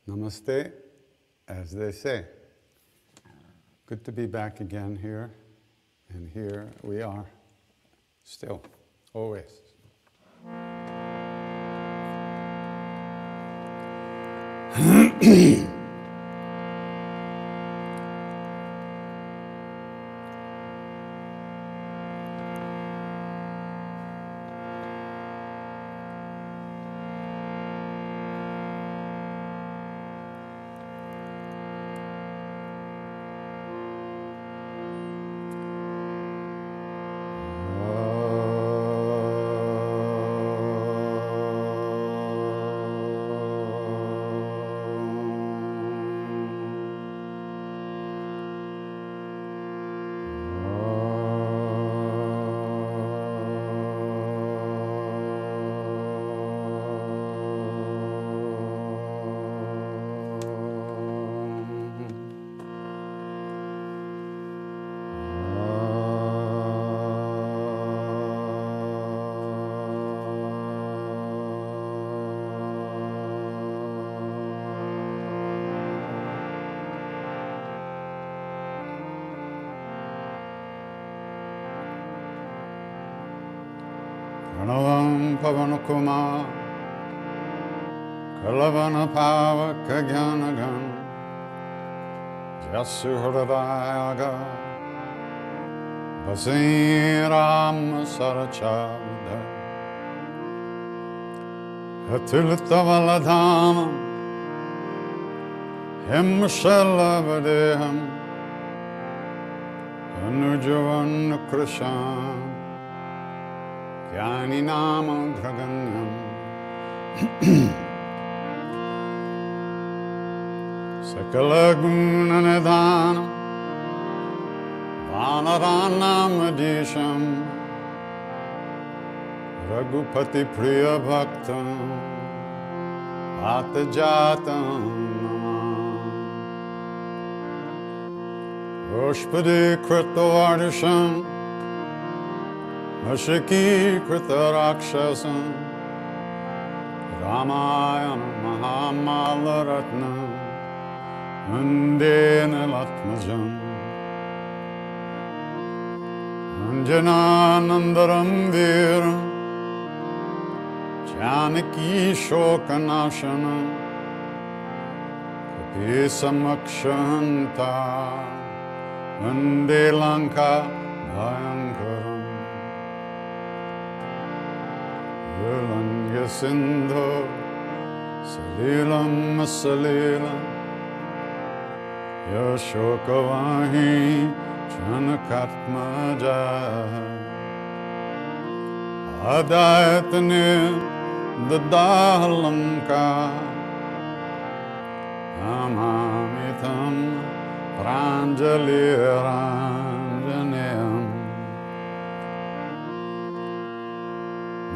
Namaste, as they say. Good to be back again here, and here we are, still, always. Pranavam Pavanukuma Kalavana Pavaka Gyanagan Jasuhradayaga Basiram Sarachavda Atultavaladhanam Himshalavadeham Anujavan Krishan Yani Nama Draganyam Sakala Gunanadhanam Vanaranam Adisham Raghupati Priya Bhaktam Atajatam Roshpadi Kritavardisham Ashiki Krita Rakshasam Ramayana Mahamalaratna Andena Latmajam Anjananandaram Viram Janaki Shokanashana Kapisamakshanta Ande Lanka Bhayankaram Virlanga Sindho Salilam Salilam Yashokavahi Chanakatmaja Adayatane Dadahalamka Amamitam Pranjali Ranjaneyam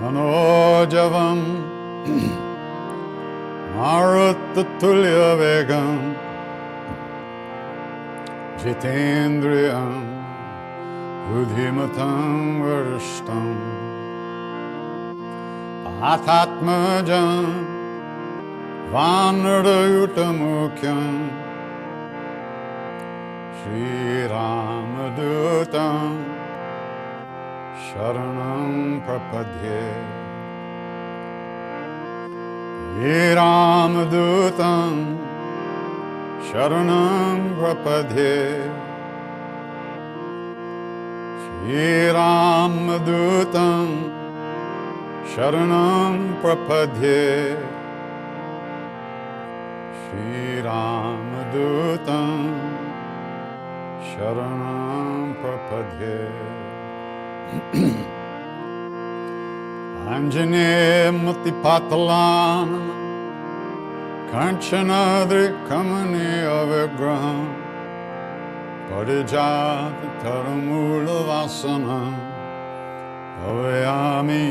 Manojavam Marutatulya Vegam Jitendriyam Buddhimatam Varishtam Athatmajam Vanadayutamukyam Shri Ramadutam Sharanam Prapadye Ramadutam Sharanam Prapadye Shri Ramadutam Sharanam Prapadye Shri Ramadutam Sharanam Prapadye Anjane Matipatalan Kanchanadri Kamani Avigraham Parijat Taramula Vasana Pavayami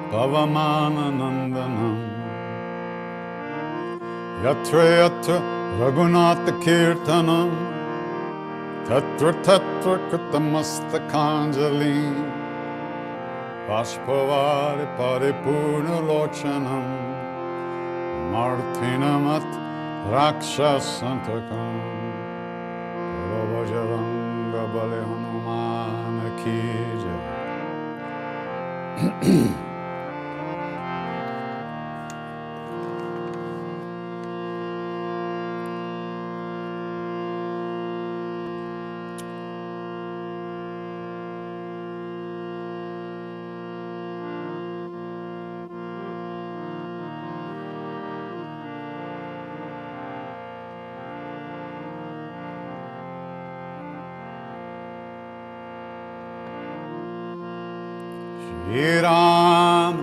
Pavamana Nandanam Yatra Yatra Raghunatha Kirtanam Tatra Tatra Kritamastakhanjali Vashpavari Paripurna Lochanam Martinamat Rakshasantakam Bolo Bajranga Bali Hanuman Ki Jai. Jai Ram,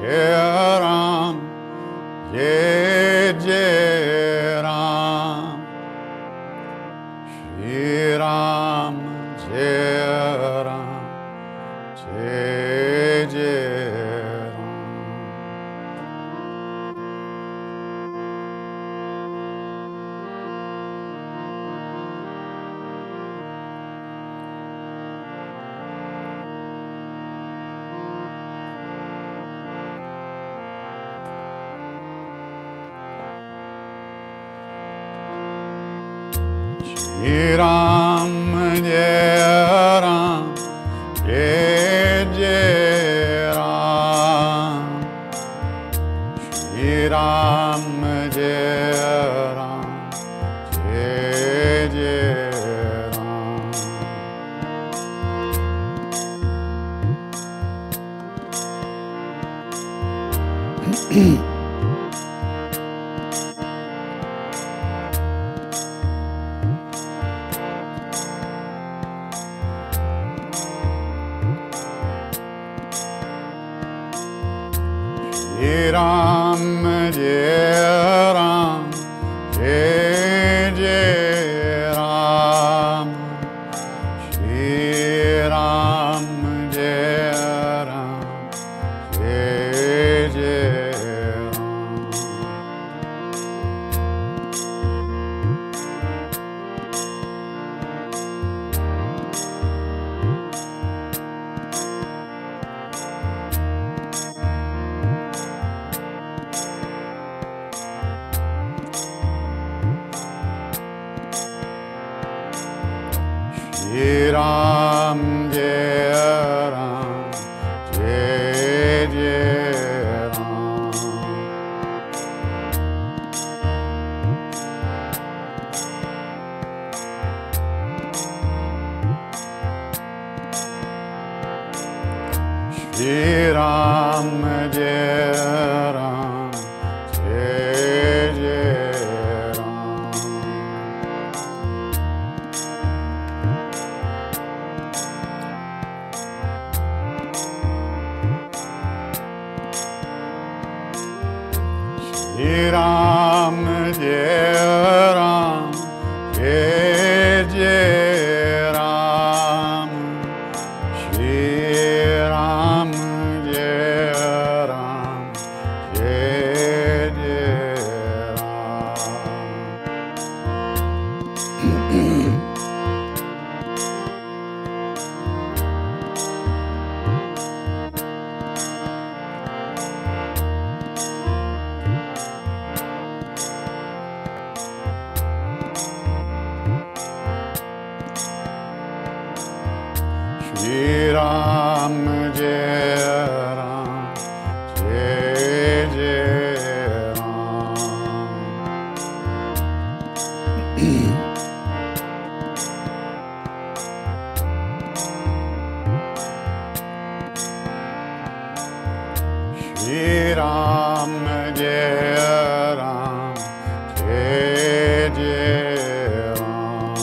Jai Ram, Jai Jai Ram. Shri Ram, Jai Ram, Jai Jai Ram. Shri Ram, Jai Ram, Jai Jai Ram. Shri Ram, Jai Ram, Jai Jai Ram. Shri Ram, Jai Ram, Jai Jai Ram. Shri Ram, Jai Ram, Jai Jai Ram. Shri Ram, Jai Ram, Jai Jai Ram. Shri Ram, Jai Ram, Jai Jai Ram. Shri Ram, Jai Ram, Jai Jai Ram. Shri Ram, Jai Ram, Jai Jai Ram. Shri Ram, Jai Ram, Jai Jai Ram. Shri Ram, Jai Ram, Jai Jai Ram.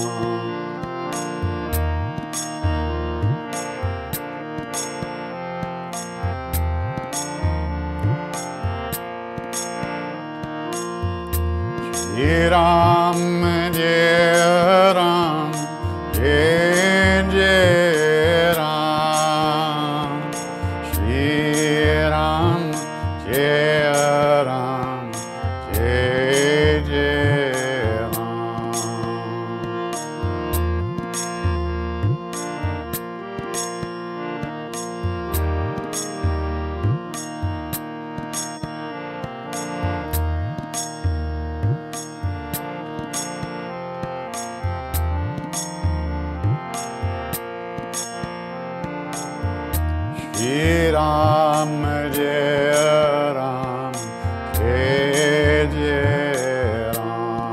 Shri Ram, Jai Ram, Jai Jai Ram. Shri Ram, Jai Ram, Jai Jai Ram. Shri Ram, Jai Ram, Jai Jai Ram.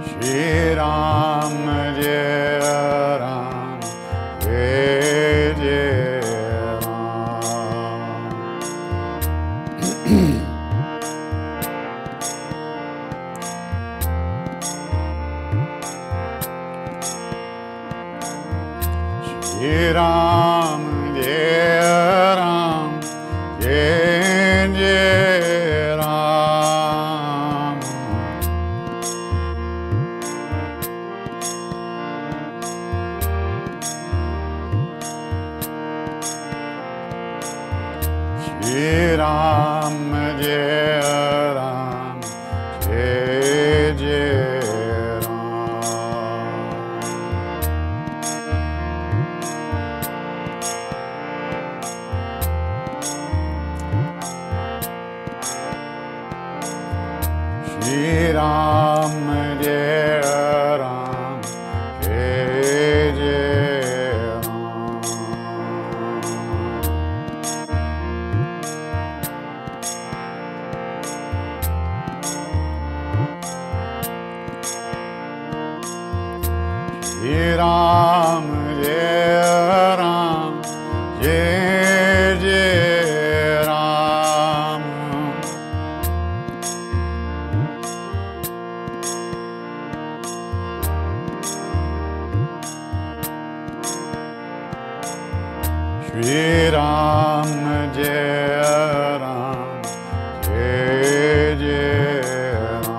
Shri Ram, Jai Ram, Jai Jai Ram. Shri Ram, Jai Ram, Jai Jai Ram. Shri Ram, Jai Ram, Jai Jai Ram. Shri Ram, Jai Ram, Jai Jai Ram. Shri Ram, Jai Ram, Jai Jai Ram. Shri Ram, Jai Ram, Jai Jai Ram.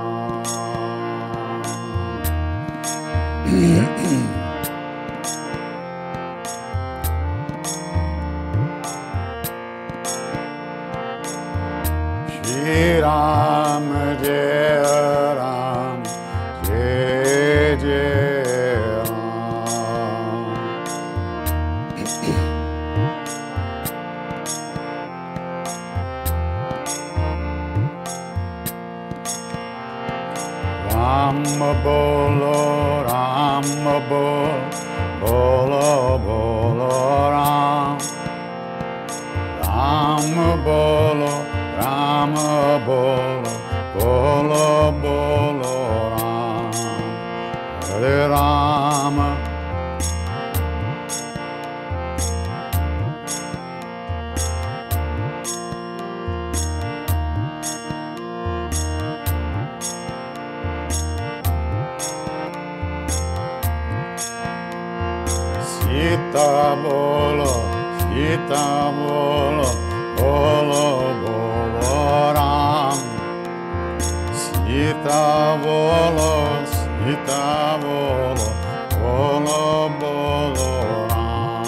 Shri Ram, Jai Ram, Jai Jai Ram. Ram bolo, Ram bolo, bolo Ram. Ram bolo, Ram bolo, bolo Ram. Hare Rama, Sita bolo, Sita bolo, bolo Ram. Sita bolo, Sita bolo, bolo Ram.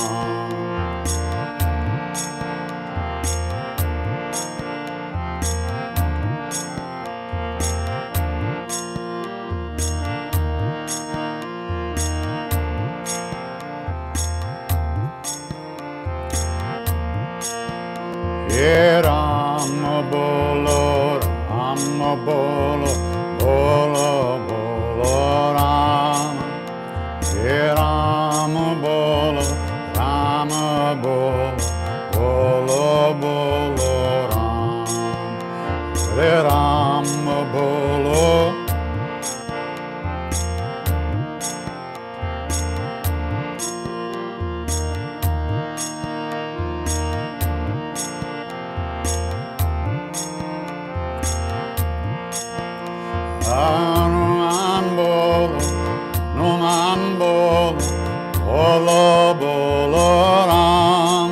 Hey Ram bolo, Ram bolo, bolo Ram. Hey Ram bolo, Ram bolo Ram. Hey Ram bolo. Hanuman bolo, Hanuman bolo, bolo Ram.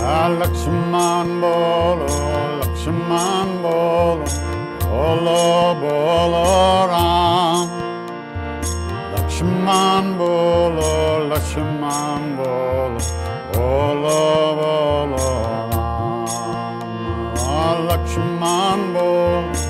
Lakshman bolo, Lakshman bolo, bolo bolo Ram. Lakshman bolo, Lakshman bolo, bolo bolo Ram. Lakshman bolo.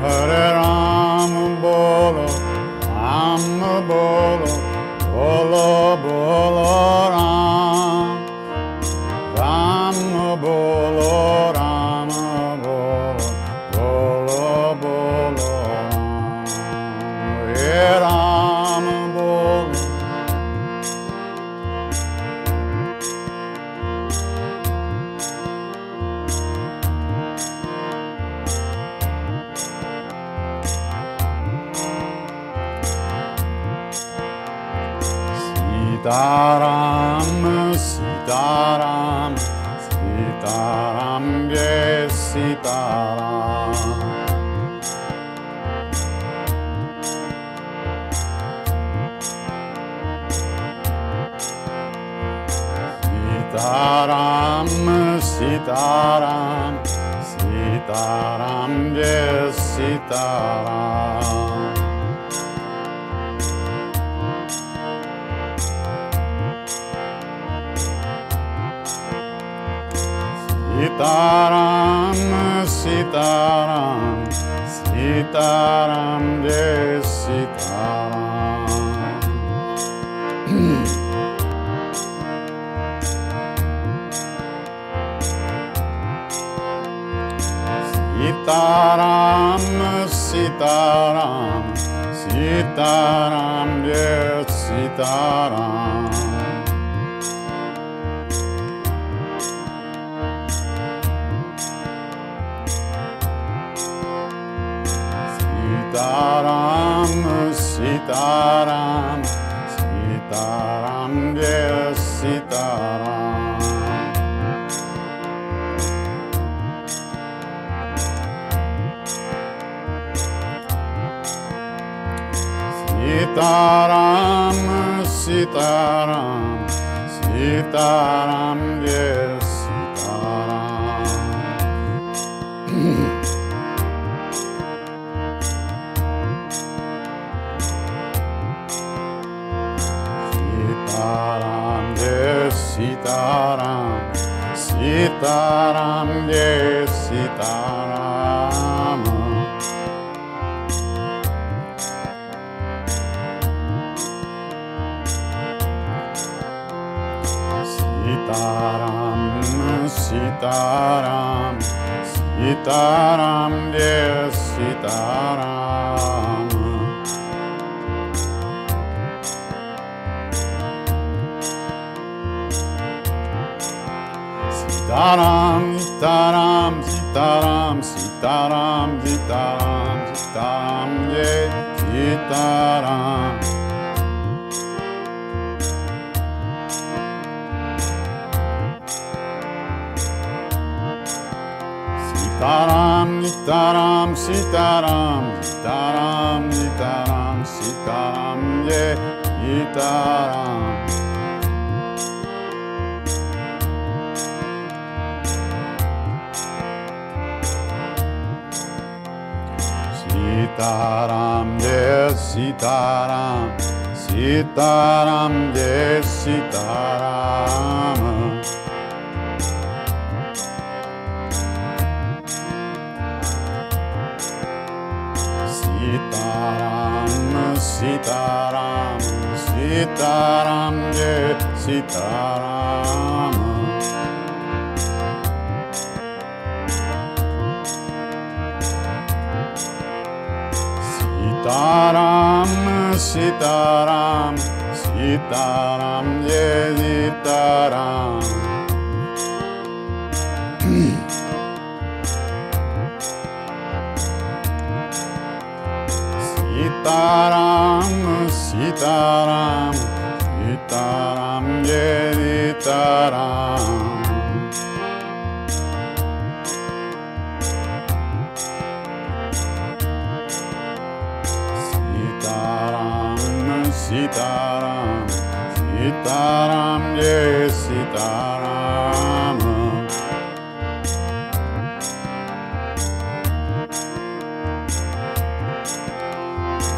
Hare Ram bolo, Ram bolo, bolo bolo Ram. Ram bolo, Ram bolo, bolo bolo Ram. Hare Ram bolo. Sitaram, Sitaram, Sitaram, Jai Sitaram. Sitaram, Sitaram, Sitaram, Jai Sitaram. Sitaram, Sitaram, Sitaram, Jai Sitaram. Sitaram, Sitaram, Sitaram, Jai Sitaram. Sitaram, Sitaram, Sitaram, Jai Sitaram. Sitaram, Sitaram, Sitaram, Jai Sitaram. Sitaram, Jai Sitaram, Sitaram, Jai Sitaram. Sitaram, Sitaram, Sitaram, Jai Sitaram. Sitaram, Sitaram, Sitaram, Sitaram, Sitaram, Sitaram, Jai Sitaram. Sitaram, Sitaram, Sitaram, Sitaram, Sitaram, Sitaram, Jai Sitaram. Sitaram, Jai Sitaram, Sitaram, Jai Sitaram. Sitaram, Sitaram, Sitaram, Jai Sitaram. Sitaram, Sitaram, Sitaram, Jai Sitaram. Sitaram, Sitaram, Sitaram, Jai Sitaram. Sitaram, Sitaram, Jai Sitaram.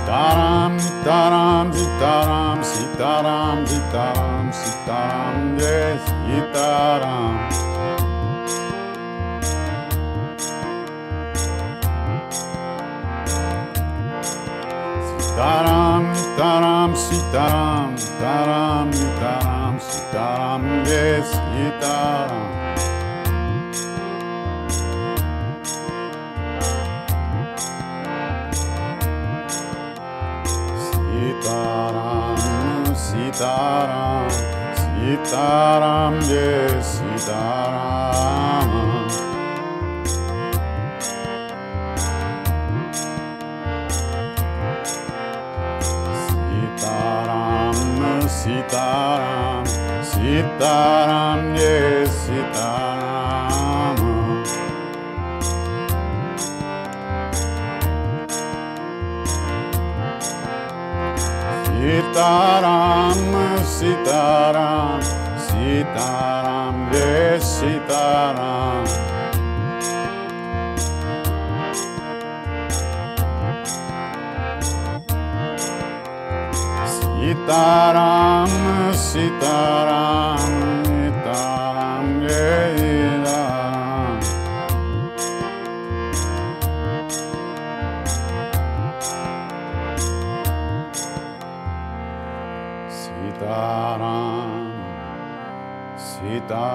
Sitaram, Sitaram, Sitaram, Sitaram, Sitaram, Sitaram, Jai Sitaram. Sitaram, Sitaram, Sitaram, Sitaram, Sitaram, Sitaram, Jai Sitaram. Sitaram, Sitaram, Sitaram, Jai Sitaram. Sitaram, Sitaram, Jai Sitaram. Sitaram, Sitaram, Sitaram, Jai Sitaram. Sitaram, Sitaram, Sitaram, Jai Sitaram. Sitaram, Sitaram,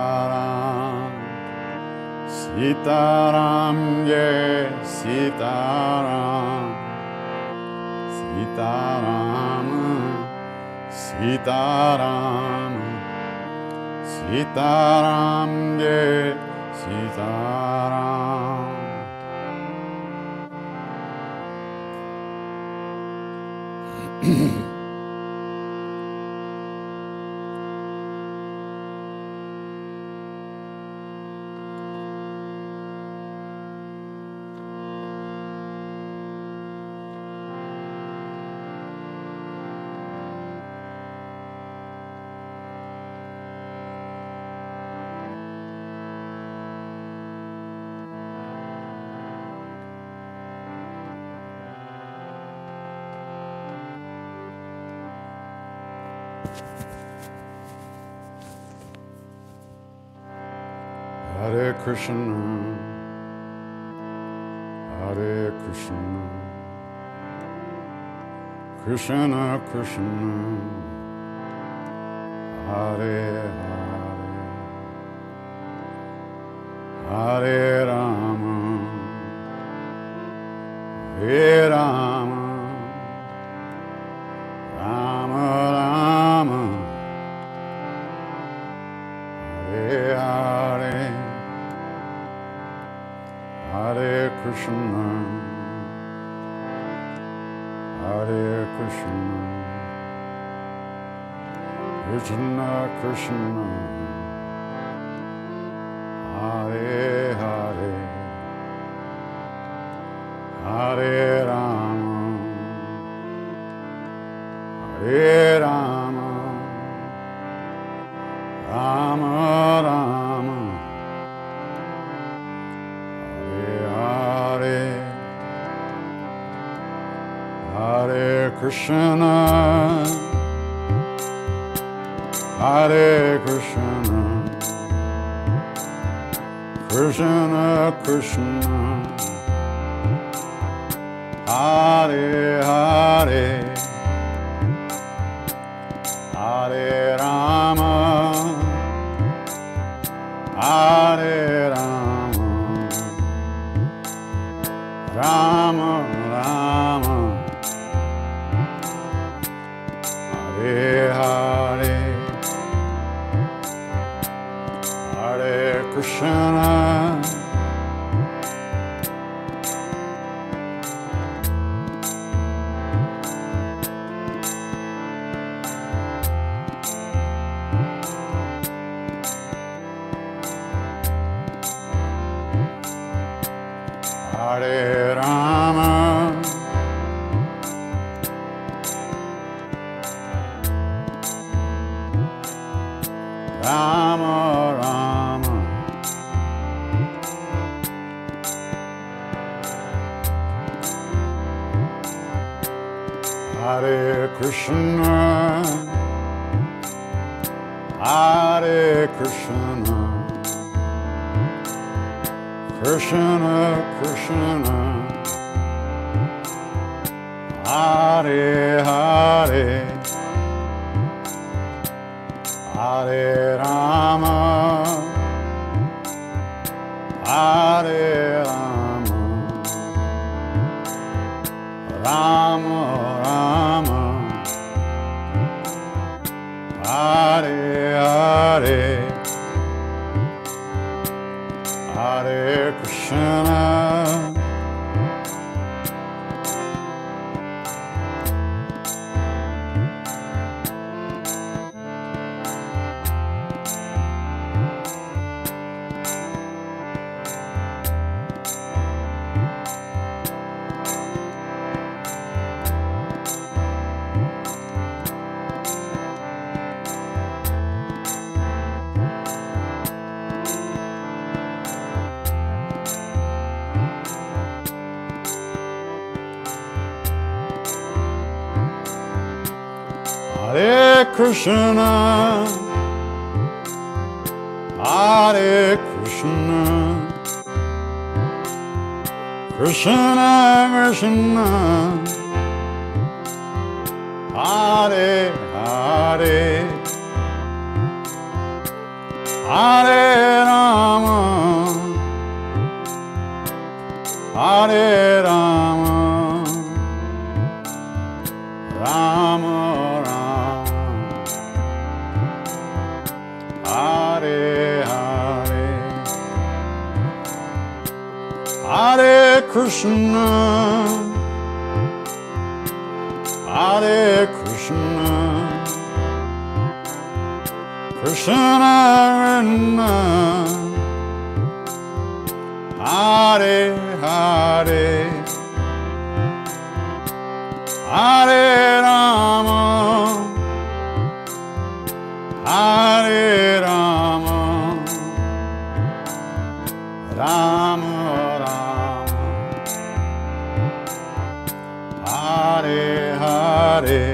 Sitaram, Jai Sitaram. Sitaram, Sitaram, Sitaram, Jai Sitaram. Hare Krishna, Hare Krishna, Krishna Krishna, Hare Hare, Hare Rama, Hare Rama, Rama Rama, Hare Hare, Hare Krishna, Hare Krishna, Krishna Krishna, Hare Hare, Hare Rama, Hare Rama, Rama Rama, Hare Krishna, Hare Krishna, Krishna Krishna, Hare Hare, Hare Rama, Hare Rama, Rama Rama, Hare Hare, Hare Krishna, Hare Rama, Rama Rama, Hare Krishna, Hare Krishna, Krishna Krishna, Hare Hare, Hare Rama, Hare Rama, Rama Rama, Hare Hare, Hare Krishna, Hare Krishna, Hare Krishna, Krishna Krishna, Hare Hare, Hare Rama, Hare Rama, Rama Rama, Hare Hare, Hare Krishna, Hare Krishna, Krishna Krishna, Hare Hare, Hare Rama, Hare Rama, Rama Rama, Hare Hare,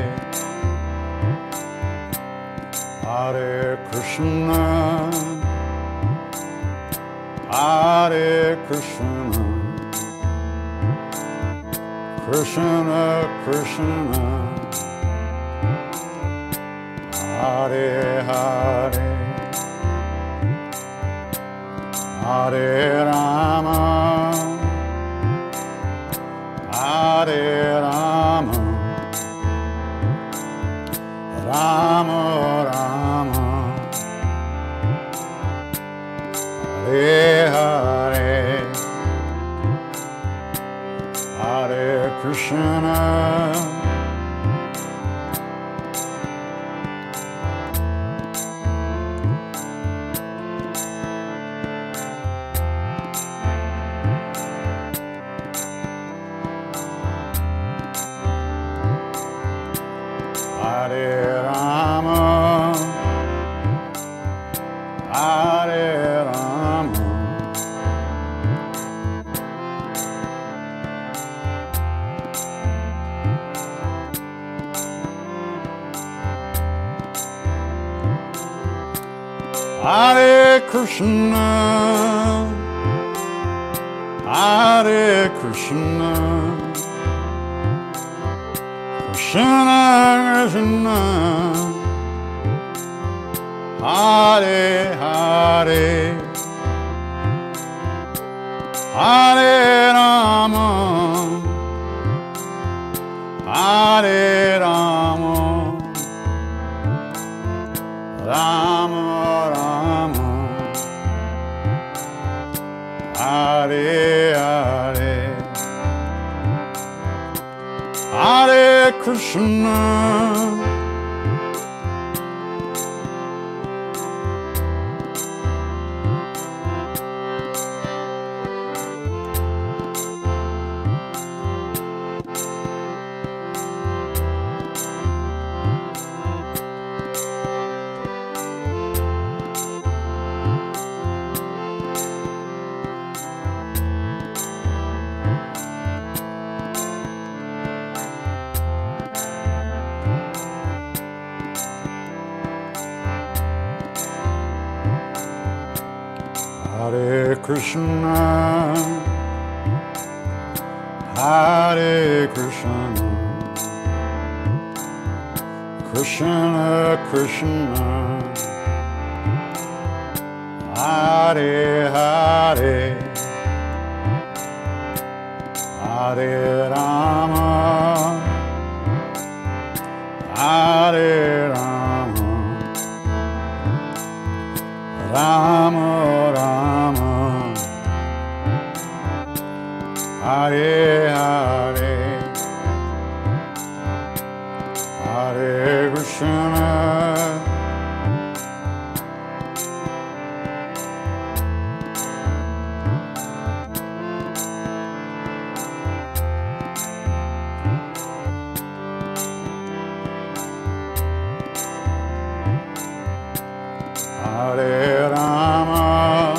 Hare Krishna, Hare Krishna, Krishna Krishna, Hare Hare, Hare Rama, Hare Rama, Rama Rama, Hare Hare, Hare Krishna, Hare Rama, Hare Rama, Hare Krishna, Hare Krishna, Krishna Krishna, Hare Hare, Hare Rama, Hare Rama, Rama Rama, Hare Hare, Hare Krishna, Hare Krishna, Hare Krishna, Krishna Krishna, Hare Hare, Hare Rama, Hare Rama, Rama Rama, Hare Hare, Hare Krishna, Hare Rama,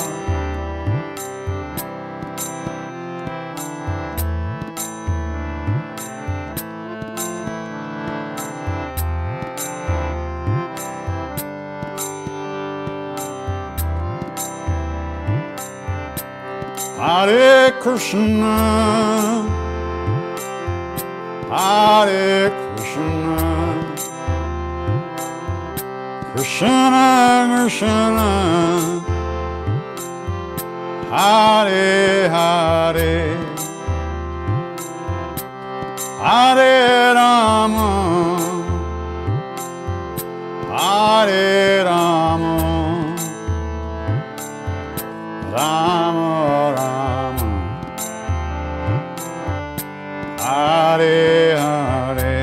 Hare Krishna, Hare Krishna, Krishna Krishna, Hare Hare, Hare Rama, Hare Rama, Rama Rama, Hare Hare,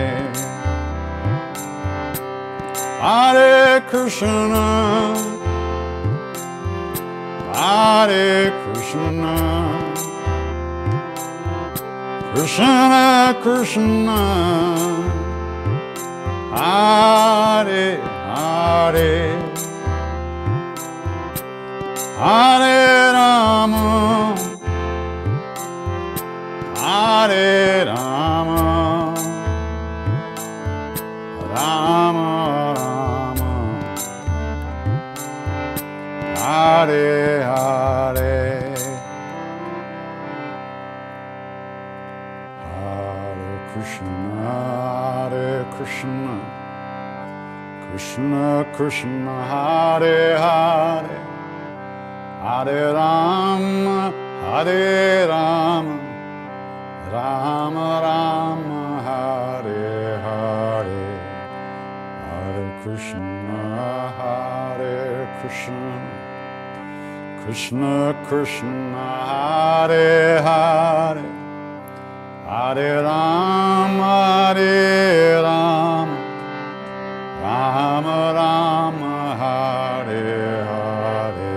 Hare Krishna, Hare Krishna, Krishna Krishna, Hare Hare, Hare Rama, Hare Rama, Rama Rama, Hare Hare, Hare Krishna, Hare Krishna, Krishna Krishna, Hare Hare, Hare Rama, Hare Rama, Rama Rama, Hare Hare, Hare Krishna, Hare Krishna, Krishna Krishna, Hare Hare, Hare Rama, Hare Rama, Rama Rama, Hare Hare,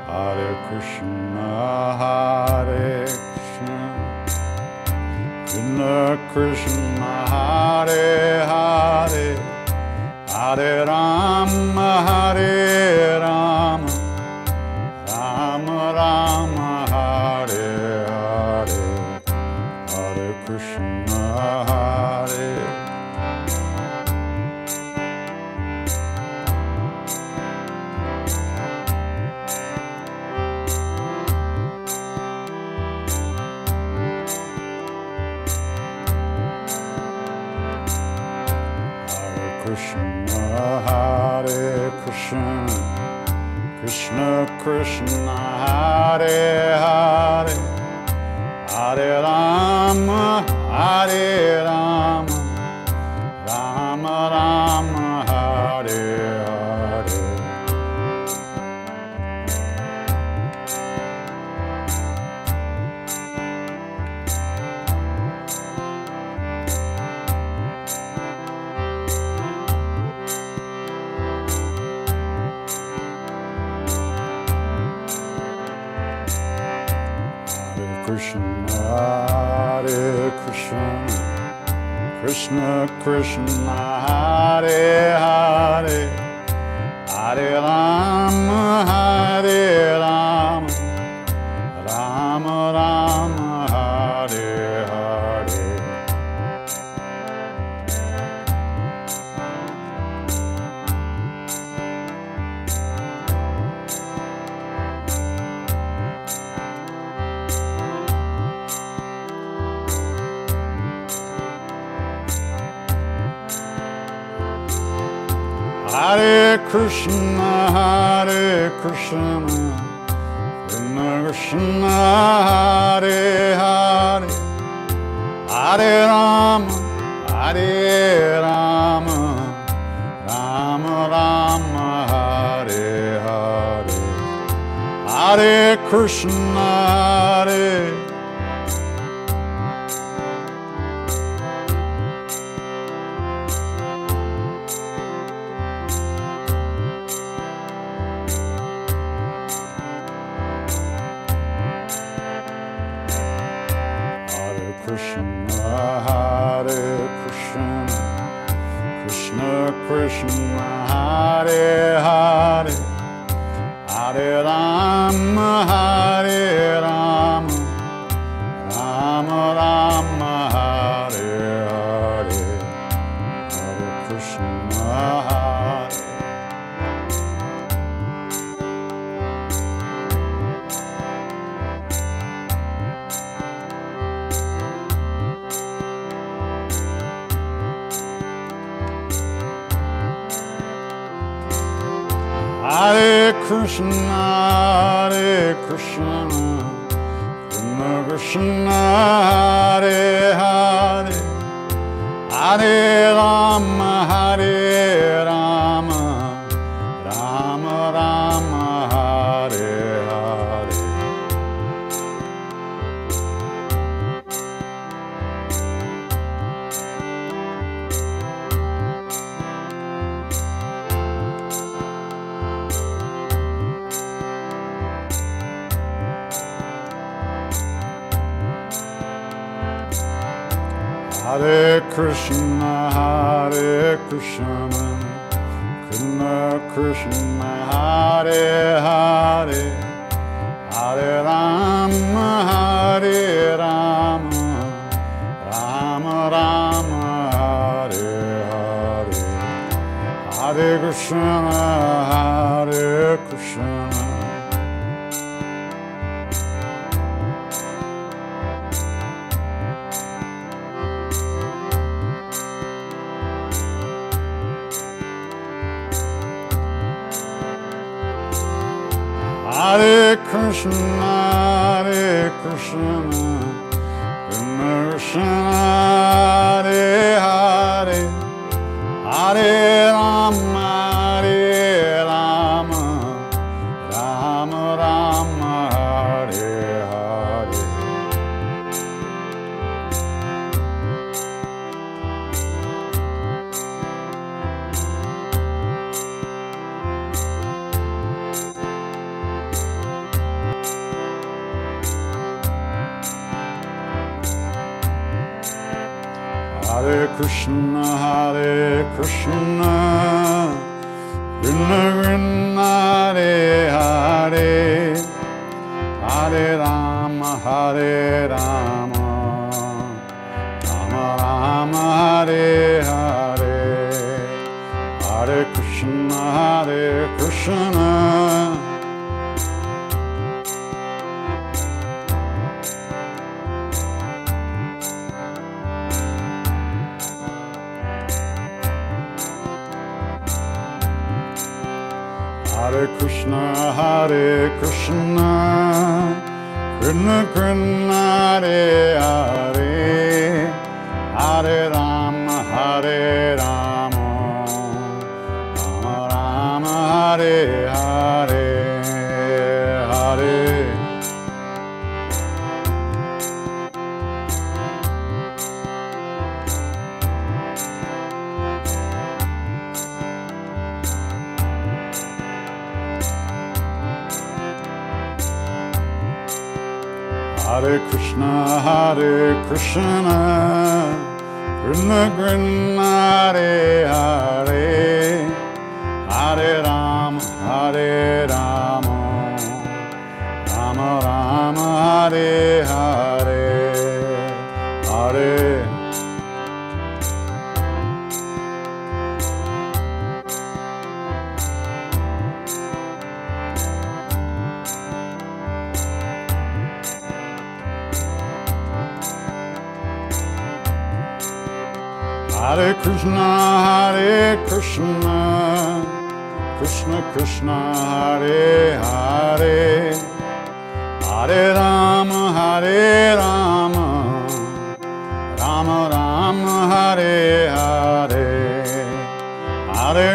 Hare Krishna, Hare Krishna, Krishna Krishna, Hare Hare, Hare Rama, Hare Rama, Rama Rama, Hare Hare, Hare Krishna, Hare Krishna, Krishna Krishna, Hare Hare, Hare Rama, Hare Rama, Rama Rama, Hare Hare. Krishna, Hare Krishna, Krishna Krishna, Hare Hare, Hare Rama, Hare Rama, Rama Rama, Hare Hare. Hare Krishna, Hare Krishna, Krishna Krishna, Hare Hare, Hare Rama, Hare Rama, Rama Rama, Hare Hare. Hare Krishna, Hare Krishna, Hare Krishna, Krishna Krishna, Hare Hare, Hare Rama, Hare Rama, Rama Rama, Hare Hare. Hare Krishna, Hare Hare Krishna, Hare Krishna, Krishna Krishna, Hare Hare, Hare Rama, Hare Rama, Rama Rama, Hare Hare. Hare Krishna, Hare Krishna, Krishna Krishna, Hare Hare, Hare Rama, Hare Rama, Rama Rama, Hare Hare. Hare Krishna, Hare Krishna, Hare Krishna, Hare Krishna, Krishna Krishna, Hare Hare, Hare Rama, Hare Rama, Rama Rama, Hare Hare. Hare Krishna, Hare Krishna, Krishna Krishna, Hare Hare, Hare Rama, Hare Rama, Rama Rama, Hare Hare. Hare Krishna, Hare Krishna, Hare Krishna, Krishna Krishna, Hare Hare, Hare Rama, Hare Rama, Rama Rama, Hare Hare, Hare. Hare Krishna, Krishna Krishna, Hare Hare, Hare Rama, Hare Rama, Rama Rama, Hare Hare, Hare. Hare Krishna, Krishna Krishna, Hare Hare, Hare Rama, Hare Rama, Rama Rama, Hare Hare, Hare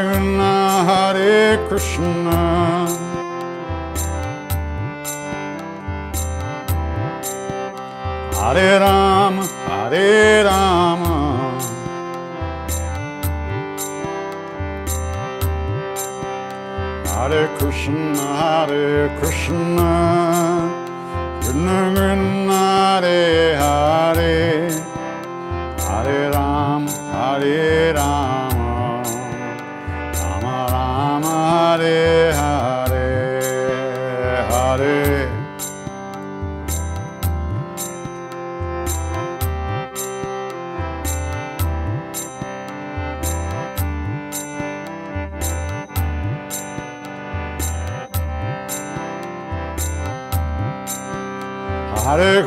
Krishna, Hare Rama, Hare Rama, Hare Krishna, Krishna Krishna, Hare Hare, Hare Rama, Hare Rama, Rama Rama, Hare Hare, Hare. Hare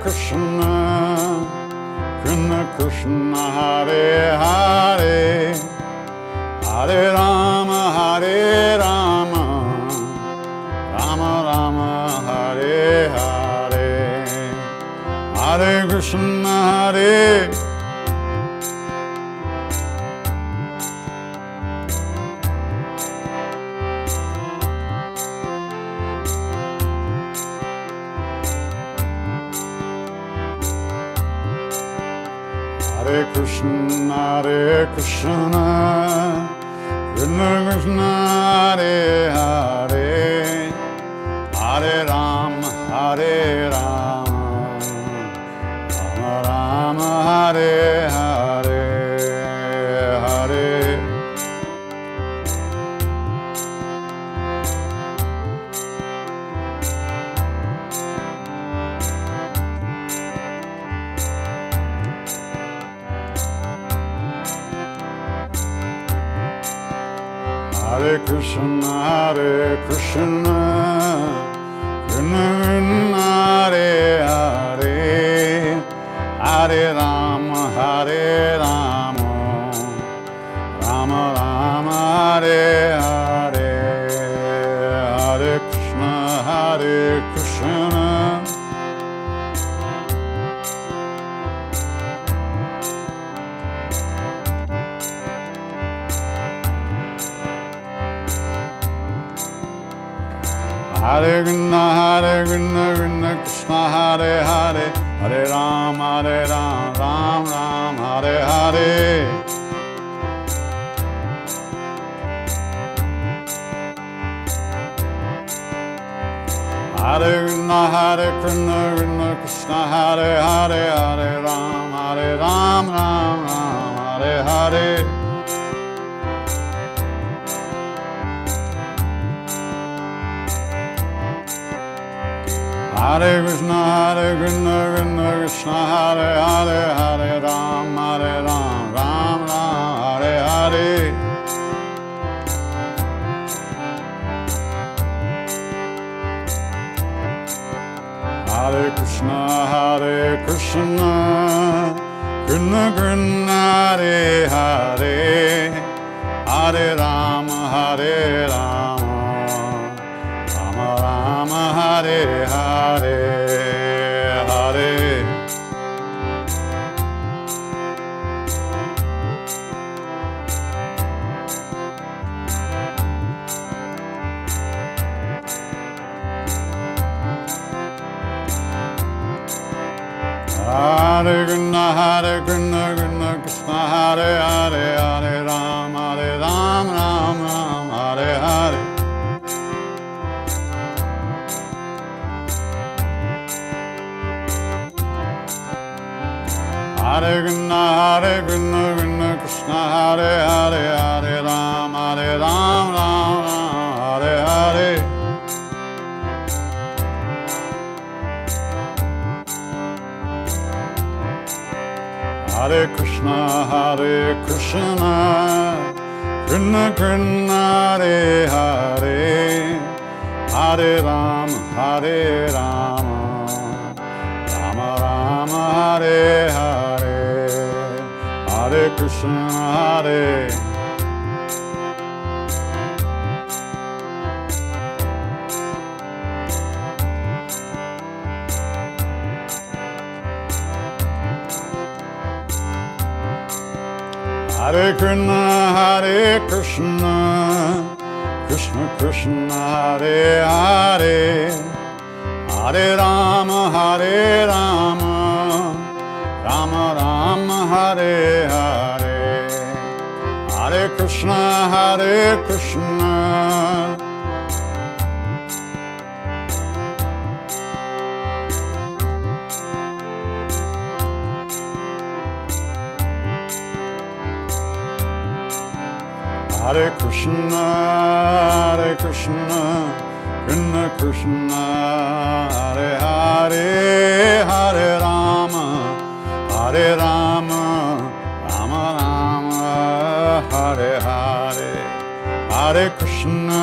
Krishna, Krishna Krishna, Hare Hare, Hare Rama, Hare Rama, Rama Rama, Hare Hare, Hare Krishna, Hare Krishna, Krishna Krishna, Hare Hare, Hare Rama, Hare Rama, Rama Rama, Hare Hare, Hare. Hare Krishna, Krishna Krishna, Hare Hare, Hare Rama, Hare Rama, Rama Rama, Hare Hare, Hare Krishna, Krishna Hare Krishna, Krishna Krishna, Hare Hare, Hare Rama, Ram Ram, Hare Hare. Hare Krishna, Krishna Krishna, Hare Hare, Hare Ram, Ram Ram, Hare Hare. Hare Krishna, Krishna Krishna, Hare Hare, Hare Ram, Ram Ram, Hare Hare. Hare Krishna, Krishna Krishna, Hare Hare, Hare Ram, Hare Hare Krishna, Krishna Hare Hare, Hare Ram, Ram Ram, Hare Hare. Hare Krishna, Krishna Hare Hare, Hare Ram, Ram Ram, Hare Hare. Hare Krishna, Krishna Krishna, Hare Hare, Hare Ram, Rama Rama, Hare Hare, Hare Krishna, Hare. Hare Krishna, Krishna Krishna, Hare Hare, Hare Rama, Rama Rama, Hare Hare, Hare Krishna, Hare Krishna. Hare Krishna, Krishna Krishna, Hare Hare, Hare Rama, Rama Rama, Hare Hare, Hare Krishna,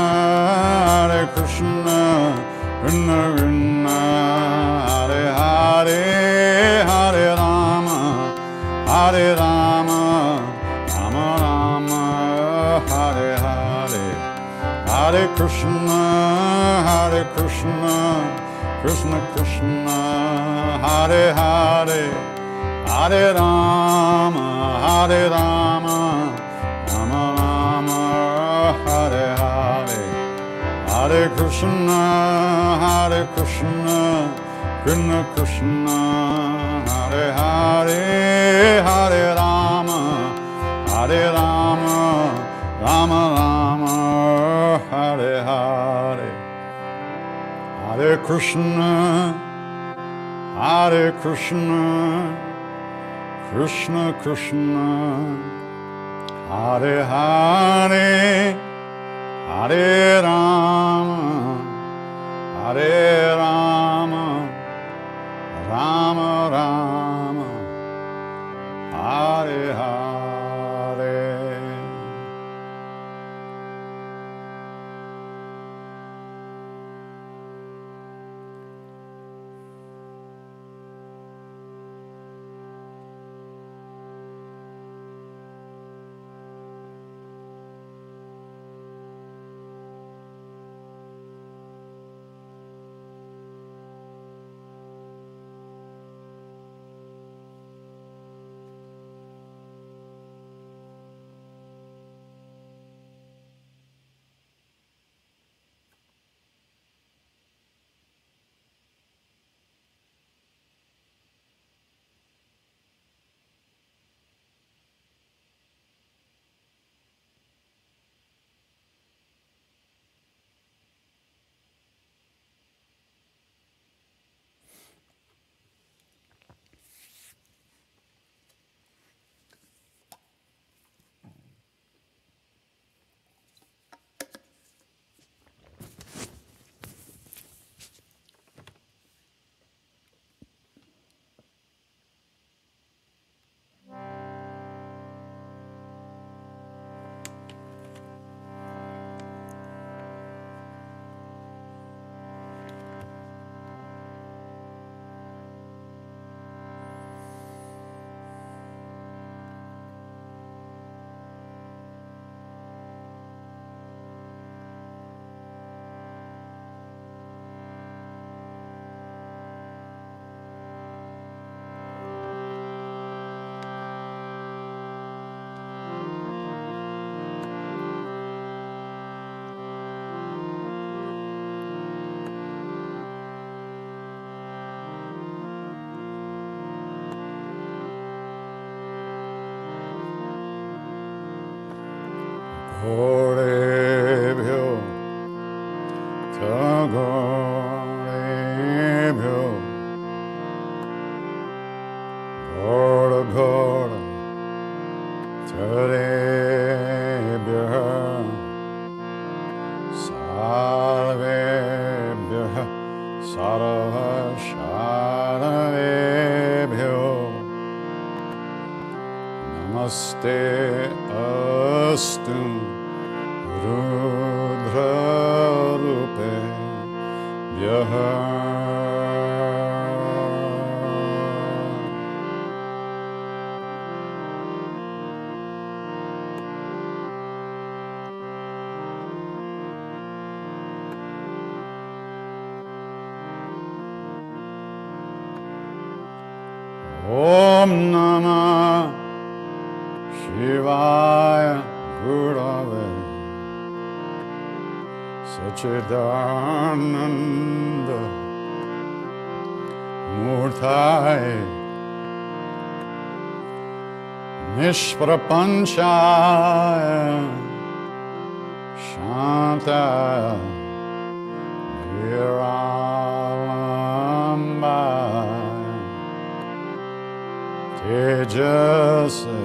Krishna Krishna, Hare Hare, Hare Rama, Rama Hare Hare, Hare Krishna, Krishna Krishna, Hare Hare, Hare Rama, Rama Rama, Hare Hare, Hare Krishna, Krishna Krishna, Hare Hare, Hare Rama, Rama Rama, Hare Hare, Hare Krishna, Krishna Krishna, Hare Hare, Hare Rama, Rama Rama, Hare Hare. Gorebhyo Tagorebhyo Gora Gora Tarebhyo Sarvebhyo Sarvasharavebhyo Namaste Astu Rudra Rupe Bhyaha Om Namah Shivaya Gurave Sachidananda Murthaye Nishprapanchaya Shantaya Niralambaya Tejase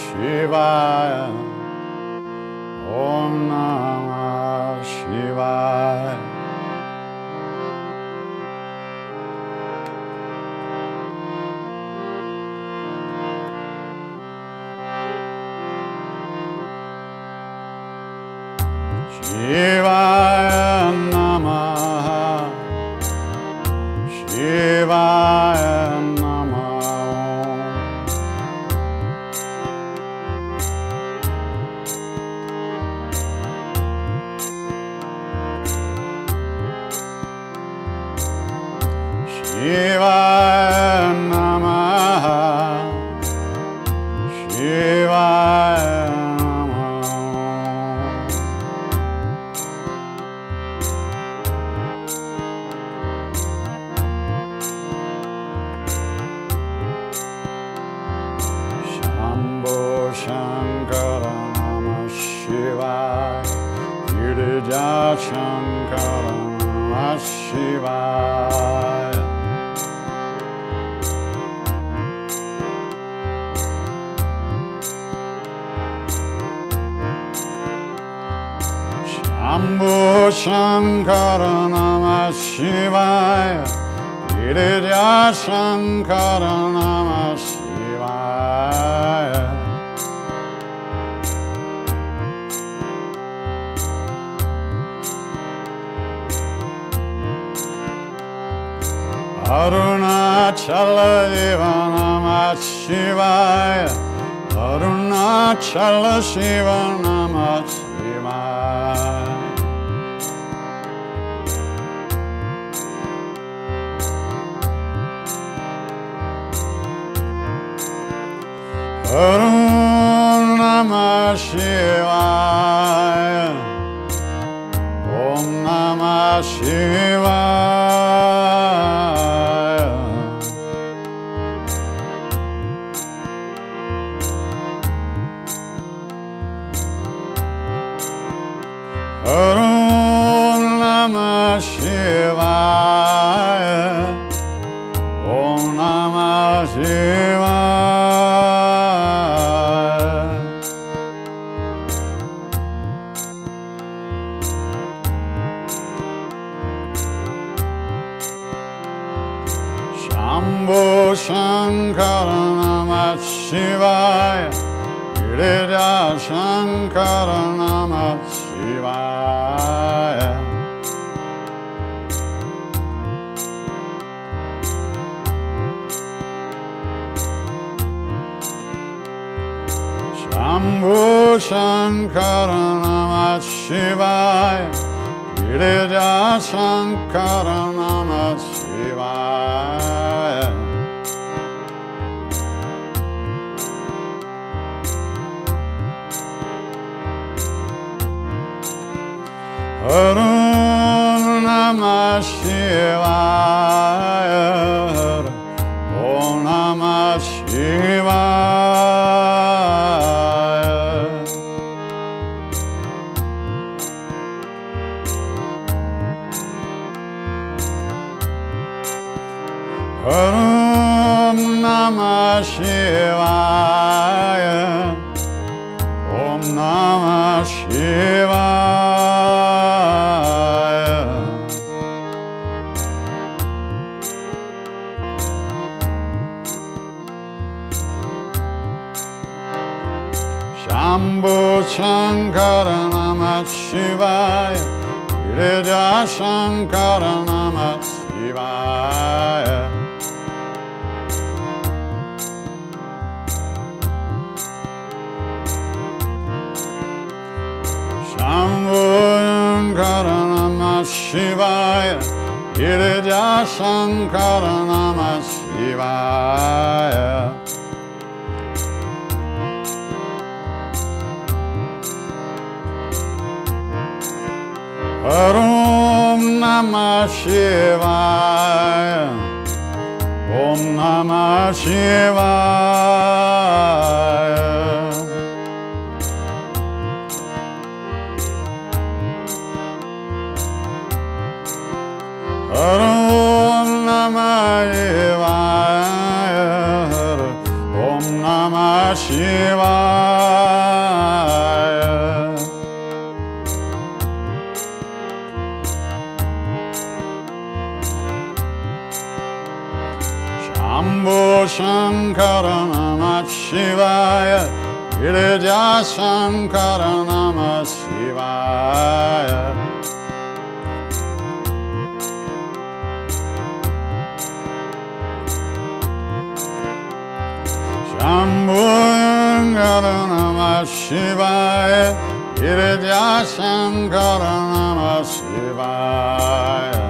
Shivaya, Om Namah Shivaya. Shivaya Namaha, Shivaya Namaha. Shivaya Namaha, Shivaya Namaha. Shambho Shankara Namah Shivaya, Girija Shankara Namah Shivaya. Shambho Shankara Namah Shivaya, Girija Shankara Namah Shivaya. Arunachala Deva Namah Shivaya, Arunachala Shiva Namah Shivaya. Om Namah Shivaya. Om Namah Shivaya. Om Namah Shivaya. Om Namah Shivaya. Shambho Shankara Namah Shivaya. Girija Shankara Namah Shivaya. Shambho Shankara Namah Shivaya. Girija Shankara Namah Shivaya. Om Namah Shivaya. Om Namah Shivaya. Om Namah Shivaya. Om Namah Shivaya. Shambho Shankara Namah Shivaya. Girija Shankara Namah Shivaya. Shambho Shankara Namah Shivaya. Girija Shankara Namah Shivaya. Om Namah Shivaya. Om Namah Shivaya. Om Namah Shivaya. Om Namah Shivaya. Shambho Shankara Namah Shivaya. Girija Shankara Namah Shivaya. Shambho Shankara Namah Shivaya. Girija Shankara Namah Shivaya.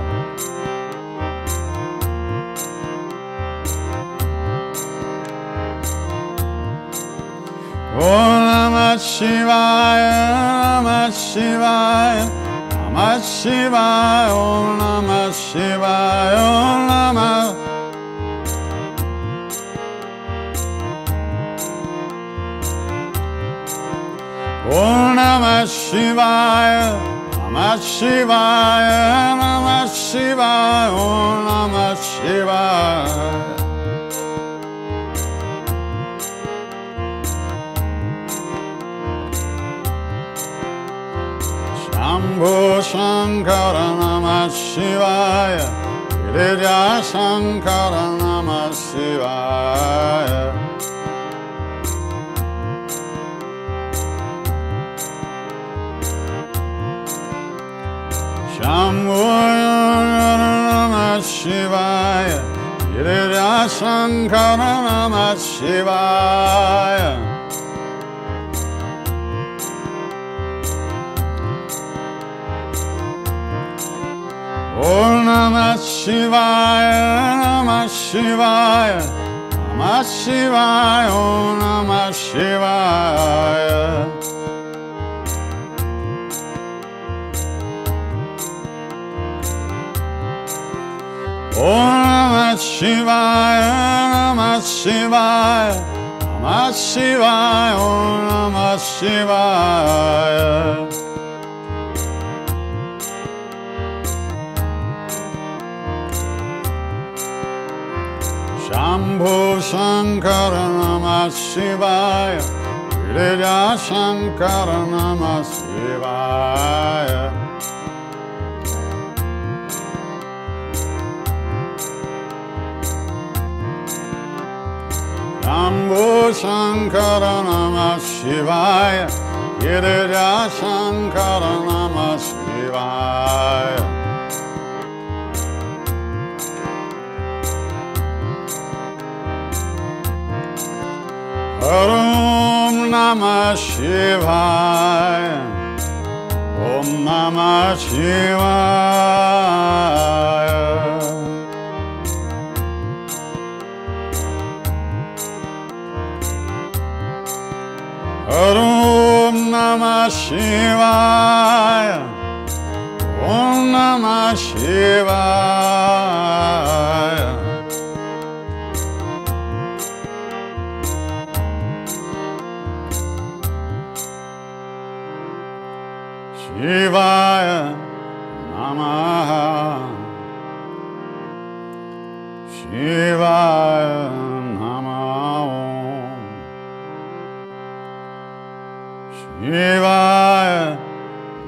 Om Namah Shivaya. Namah Shivaya. Namah Shivaya. Om Namah Shivaya. Om Namah. Om Namah Shivaya. Namah Shivaya. Namah Shivaya. Om Namah Shivaya. Shambho Shankara Namah Shivaya. Girija Shankara Namah Shivaya. Shambho Namah Shivaya. Girija Shankara Namah Shivaya. Om Namah Shivaya. Namah Shivaya. Namah Namah Shivaya, Om Namah Shivaya. Om Namah Shivaya, Namah Shivaya, Namah Shivaya, Om Namah Shivaya. Shambho Shankara Namah Shivaya, Girija Shankara Namah Shivaya. Shambho Shankara Namah Shivaya, Girija Shankara Namah Shivaya. Om Namah Shivaya, Om Namah Shivaya. Om Namah Shivaya, Om Namah Shivaya. Shivaya Namaha, Shivaya Namaha, Shivaya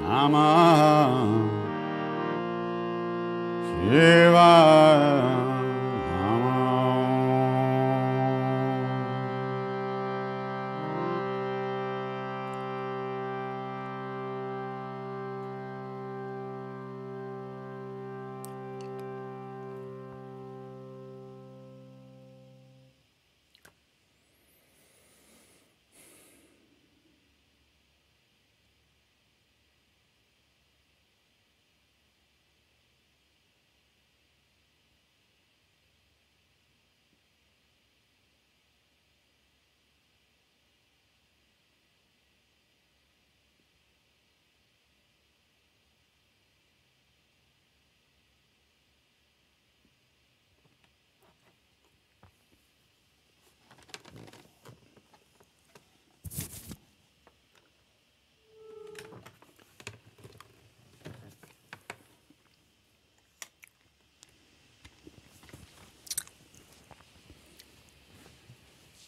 Namaha, Shivaya Namaha.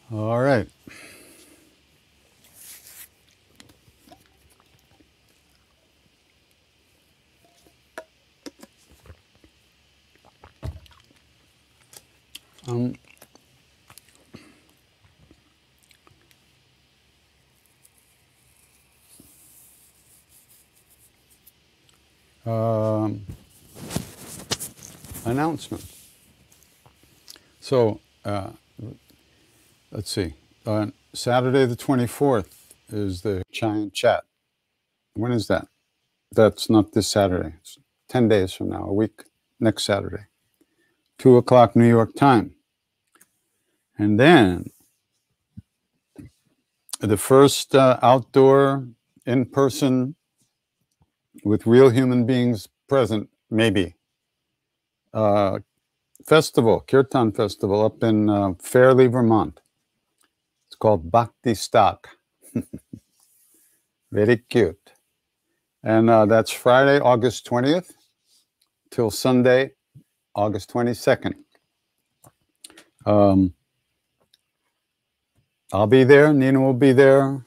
All right. Announcement. So, let's see. Saturday the 24th is the Giant Chat. When is that? That's not this Saturday. It's 10 days from now, a week, next Saturday. 2 o'clock New York time. And then the first outdoor, in-person, with real human beings present, maybe, festival, Kirtan Festival up in Fairleigh, Vermont. It's called Bhakti Stock. Very cute. And that's Friday, August 20th till Sunday, August 22nd. I'll be there. Nina will be there.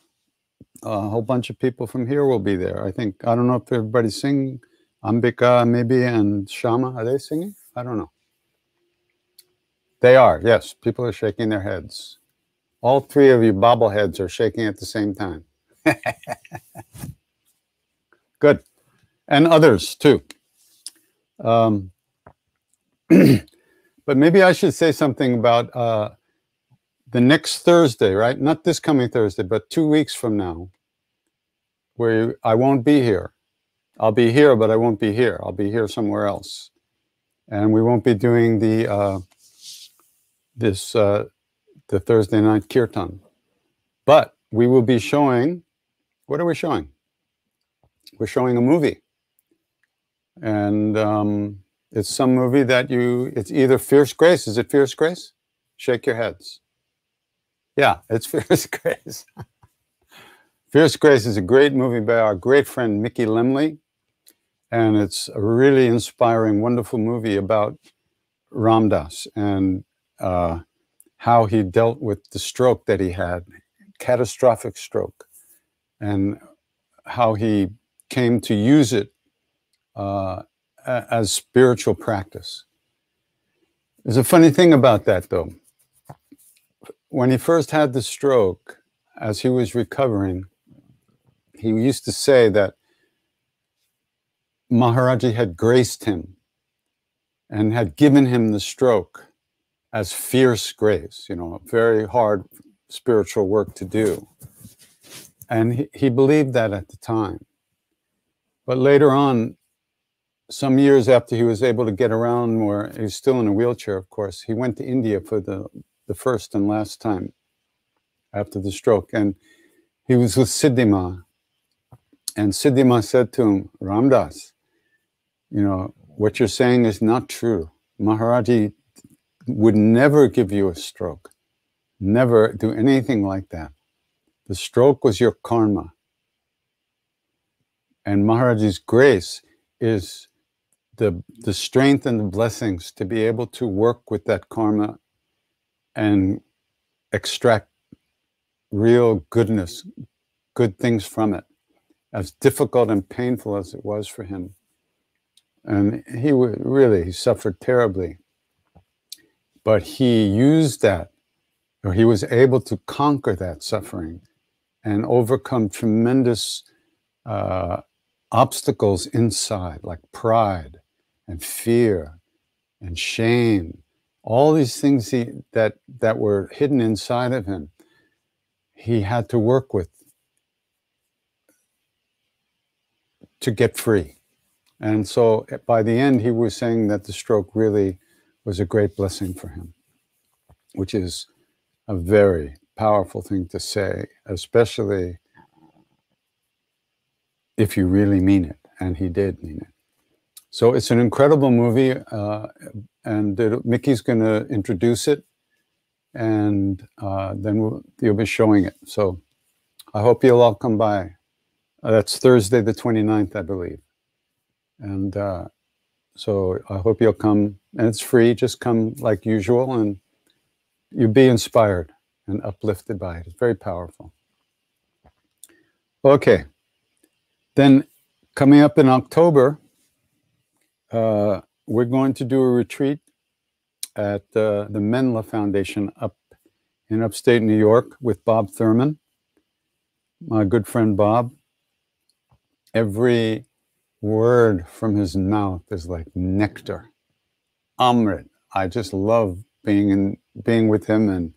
A whole bunch of people from here will be there. I think, I don't know if everybody's singing. Ambika maybe and Shama, are they singing? I don't know. They are, yes. People are shaking their heads. All three of you bobbleheads are shaking at the same time. Good. And others too. But maybe I should say something about the next Thursday, right? Not this coming Thursday, but 2 weeks from now, where I won't be here. I'll be here, but I won't be here. I'll be here somewhere else. And we won't be doing the this the Thursday night kirtan. But we will be showing, what are we showing? We're showing a movie. And it's some movie that it's either Fierce Grace. Is it Fierce Grace? Shake your heads. Yeah, it's Fierce Grace. Fierce Grace is a great movie by our great friend Mickey Lemley. And it's a really inspiring, wonderful movie about Ram Dass and how he dealt with the stroke that he had, catastrophic stroke, and how he came to use it as spiritual practice. There's a funny thing about that, though. When he first had the stroke, as he was recovering, he used to say that Maharaji had graced him and had given him the stroke as fierce grace, you know, a very hard spiritual work to do. And he believed that at the time. But later on, some years after he was able to get around more, he was still in a wheelchair, of course, he went to India for the first and last time after the stroke. And he was with Siddhima. And Siddhima said to him, Ram Dass, you know, what you're saying is not true. Maharaji would never give you a stroke, never do anything like that. The stroke was your karma. And Maharaji's grace is the strength and the blessings to be able to work with that karma and extract real goodness, good things from it, as difficult and painful as it was for him. And he suffered terribly. But he used that, or he was able to conquer that suffering and overcome tremendous obstacles inside, like pride and fear and shame. All these things that were hidden inside of him, he had to work with to get free. And so by the end, he was saying that the stroke really was a great blessing for him, which is a very powerful thing to say, especially if you really mean it. And he did mean it. So it's an incredible movie, and Mickey's going to introduce it, and then you'll be showing it. So I hope you'll all come by. That's Thursday the 29th, I believe. And so I hope you'll come, and it's free. Just come like usual, and you'll be inspired and uplifted by it. It's very powerful. Okay. Then coming up in October, we're going to do a retreat at the Menla Foundation up in upstate New York with Bob Thurman, my good friend Bob. Every word from his mouth is like nectar, Amrit. I just love being with him and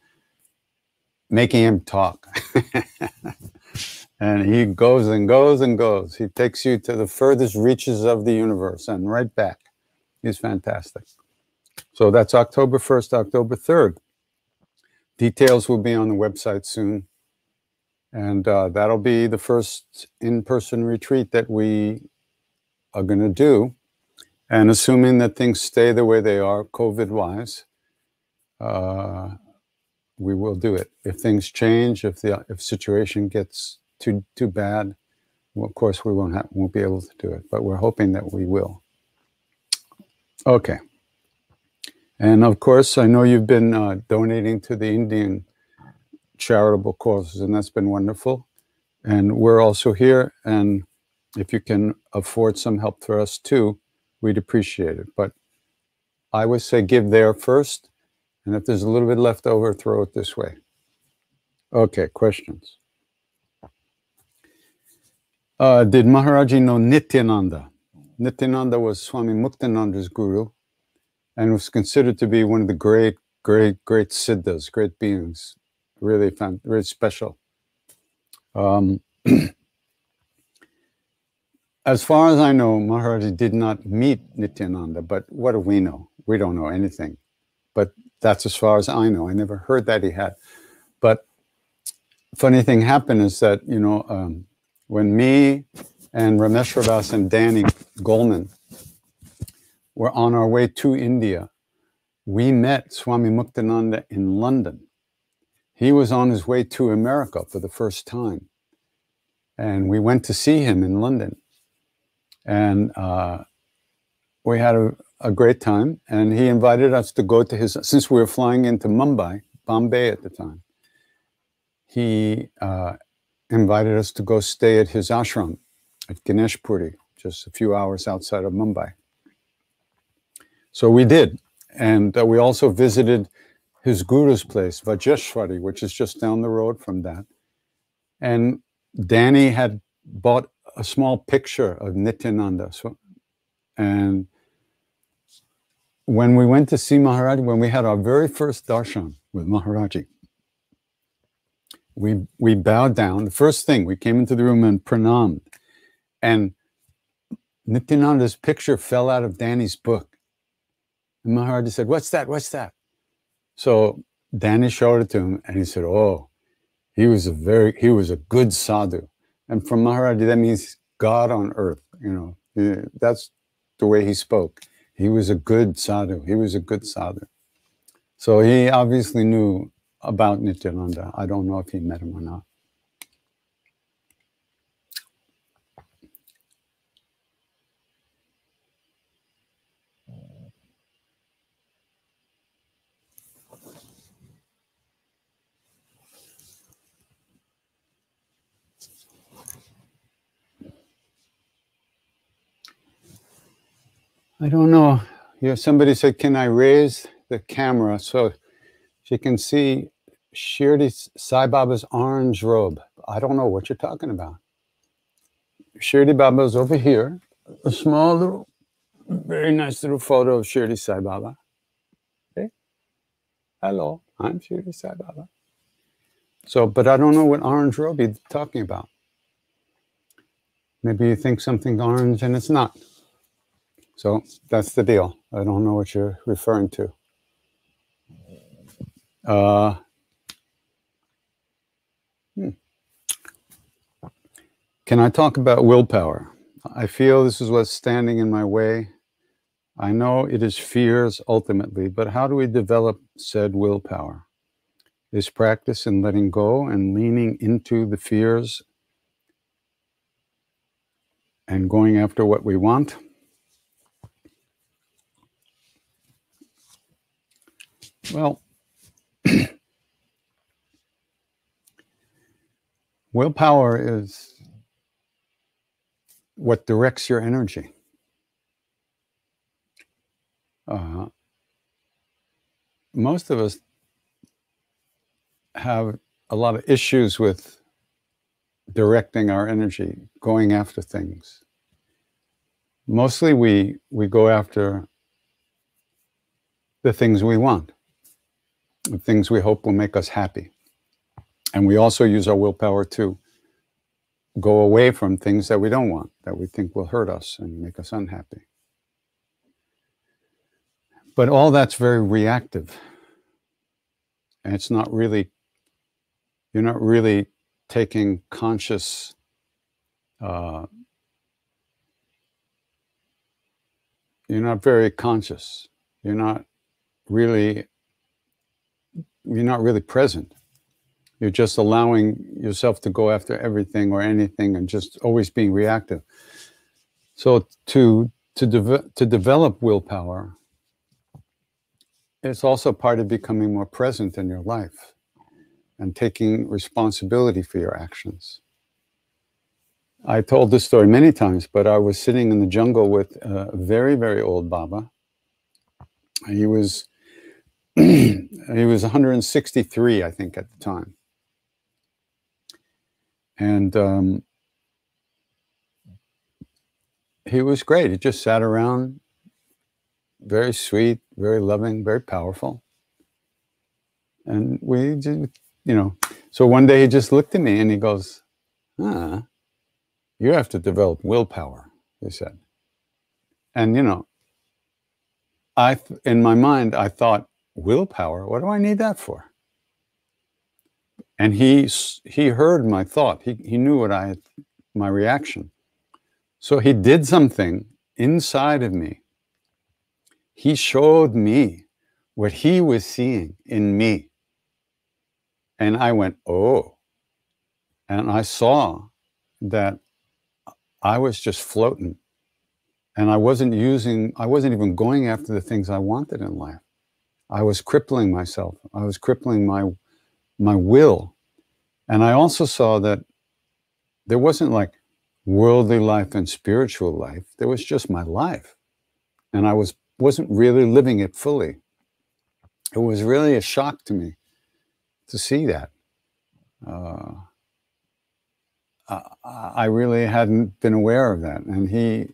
making him talk. And he goes and goes and goes. He takes you to the furthest reaches of the universe and right back. He's fantastic. So that's October 1st, October 3rd. Details will be on the website soon. And that'll be the first in-person retreat that we are going to do. And assuming that things stay the way they are, COVID-wise, we will do it. If things change, if situation gets too bad, well, of course we won't be able to do it. But we're hoping that we will. Okay. And of course, I know you've been donating to the Indian charitable causes, and that's been wonderful. And we're also here, and if you can afford some help for us too, we'd appreciate it. But I would say give there first, and if there's a little bit left over, throw it this way. Okay, questions. Did Maharaji know Nityananda? Nityananda was Swami Muktananda's guru, and was considered to be one of the great siddhas, great beings. Really very special. As far as I know, Maharaji did not meet Nityananda, but what do we know? We don't know anything. but that's as far as I know. I never heard that he had. But funny thing happened is that, when me and Ramesh Ravas and Danny Goleman were on our way to India, we met Swami Muktananda in London. He was on his way to America for the first time. And we went to see him in London. And we had a great time. And he invited us to go to his, since we were flying into Bombay at the time, he invited us to go stay at his ashram at Ganesh Puri, just a few hours outside of Mumbai. So we did. And we also visited his guru's place, Vajeshwari, which is just down the road from that. And Danny had bought a small picture of Nityananda. And when we went to see Maharaji, when we had our very first darshan with Maharaji, we bowed down. The first thing, we came into the room and pranamed. And Nityananda's picture fell out of Danny's book. And Maharaji said, "What's that? What's that?" So Danny showed it to him, and he said, "Oh, he was a good sadhu." And from Maharaji, that means God on earth. That's the way he spoke. He was a good sadhu. He was a good sadhu. So he obviously knew about Nityananda. I don't know if he met him or not. I don't know. Somebody said, "Can I raise the camera so she can see Shirdi Sai Baba's orange robe?" I don't know what you're talking about. Shirdi Baba's over here. A small little, very nice little photo of Shirdi Sai Baba. Okay. Hello, I'm Shirdi Sai Baba. So, but I don't know what orange robe you're talking about. Maybe you think something orange and it's not. So that's the deal. I don't know what you're referring to. Can I talk about willpower? I feel this is what's standing in my way. I know it is fears ultimately, but how do we develop said willpower? Is practice in letting go and leaning into the fears and going after what we want? Well, willpower is what directs your energy. Most of us have a lot of issues with directing our energy, going after things. Mostly we go after the things we want, the things we hope will make us happy. And we also use our willpower to go away from things that we don't want, that we think will hurt us and make us unhappy. But all that's very reactive. And it's not really, you're not really taking conscious, you're not very conscious. You're not really present. You're just allowing yourself to go after everything or anything and just always being reactive. So to develop willpower, it's also part of becoming more present in your life and taking responsibility for your actions. I told this story many times, but I was sitting in the jungle with a very, very old Baba. He was 163, I think, at the time. And he was great. He just sat around, very sweet, very loving, very powerful. And we just, so one day he just looked at me and he goes, "You have to develop willpower," he said. And, in my mind, I thought, willpower. What do I need that for? And he heard my thought. He knew what my reaction. So he did something inside of me. He showed me what he was seeing in me. And I went, oh. And I saw that I was just floating. And I wasn't even going after the things I wanted in life. I was crippling myself. I was crippling my will. And I also saw that there wasn't like worldly life and spiritual life. There was just my life. And I wasn't really living it fully. It was really a shock to me to see that. I really hadn't been aware of that. And he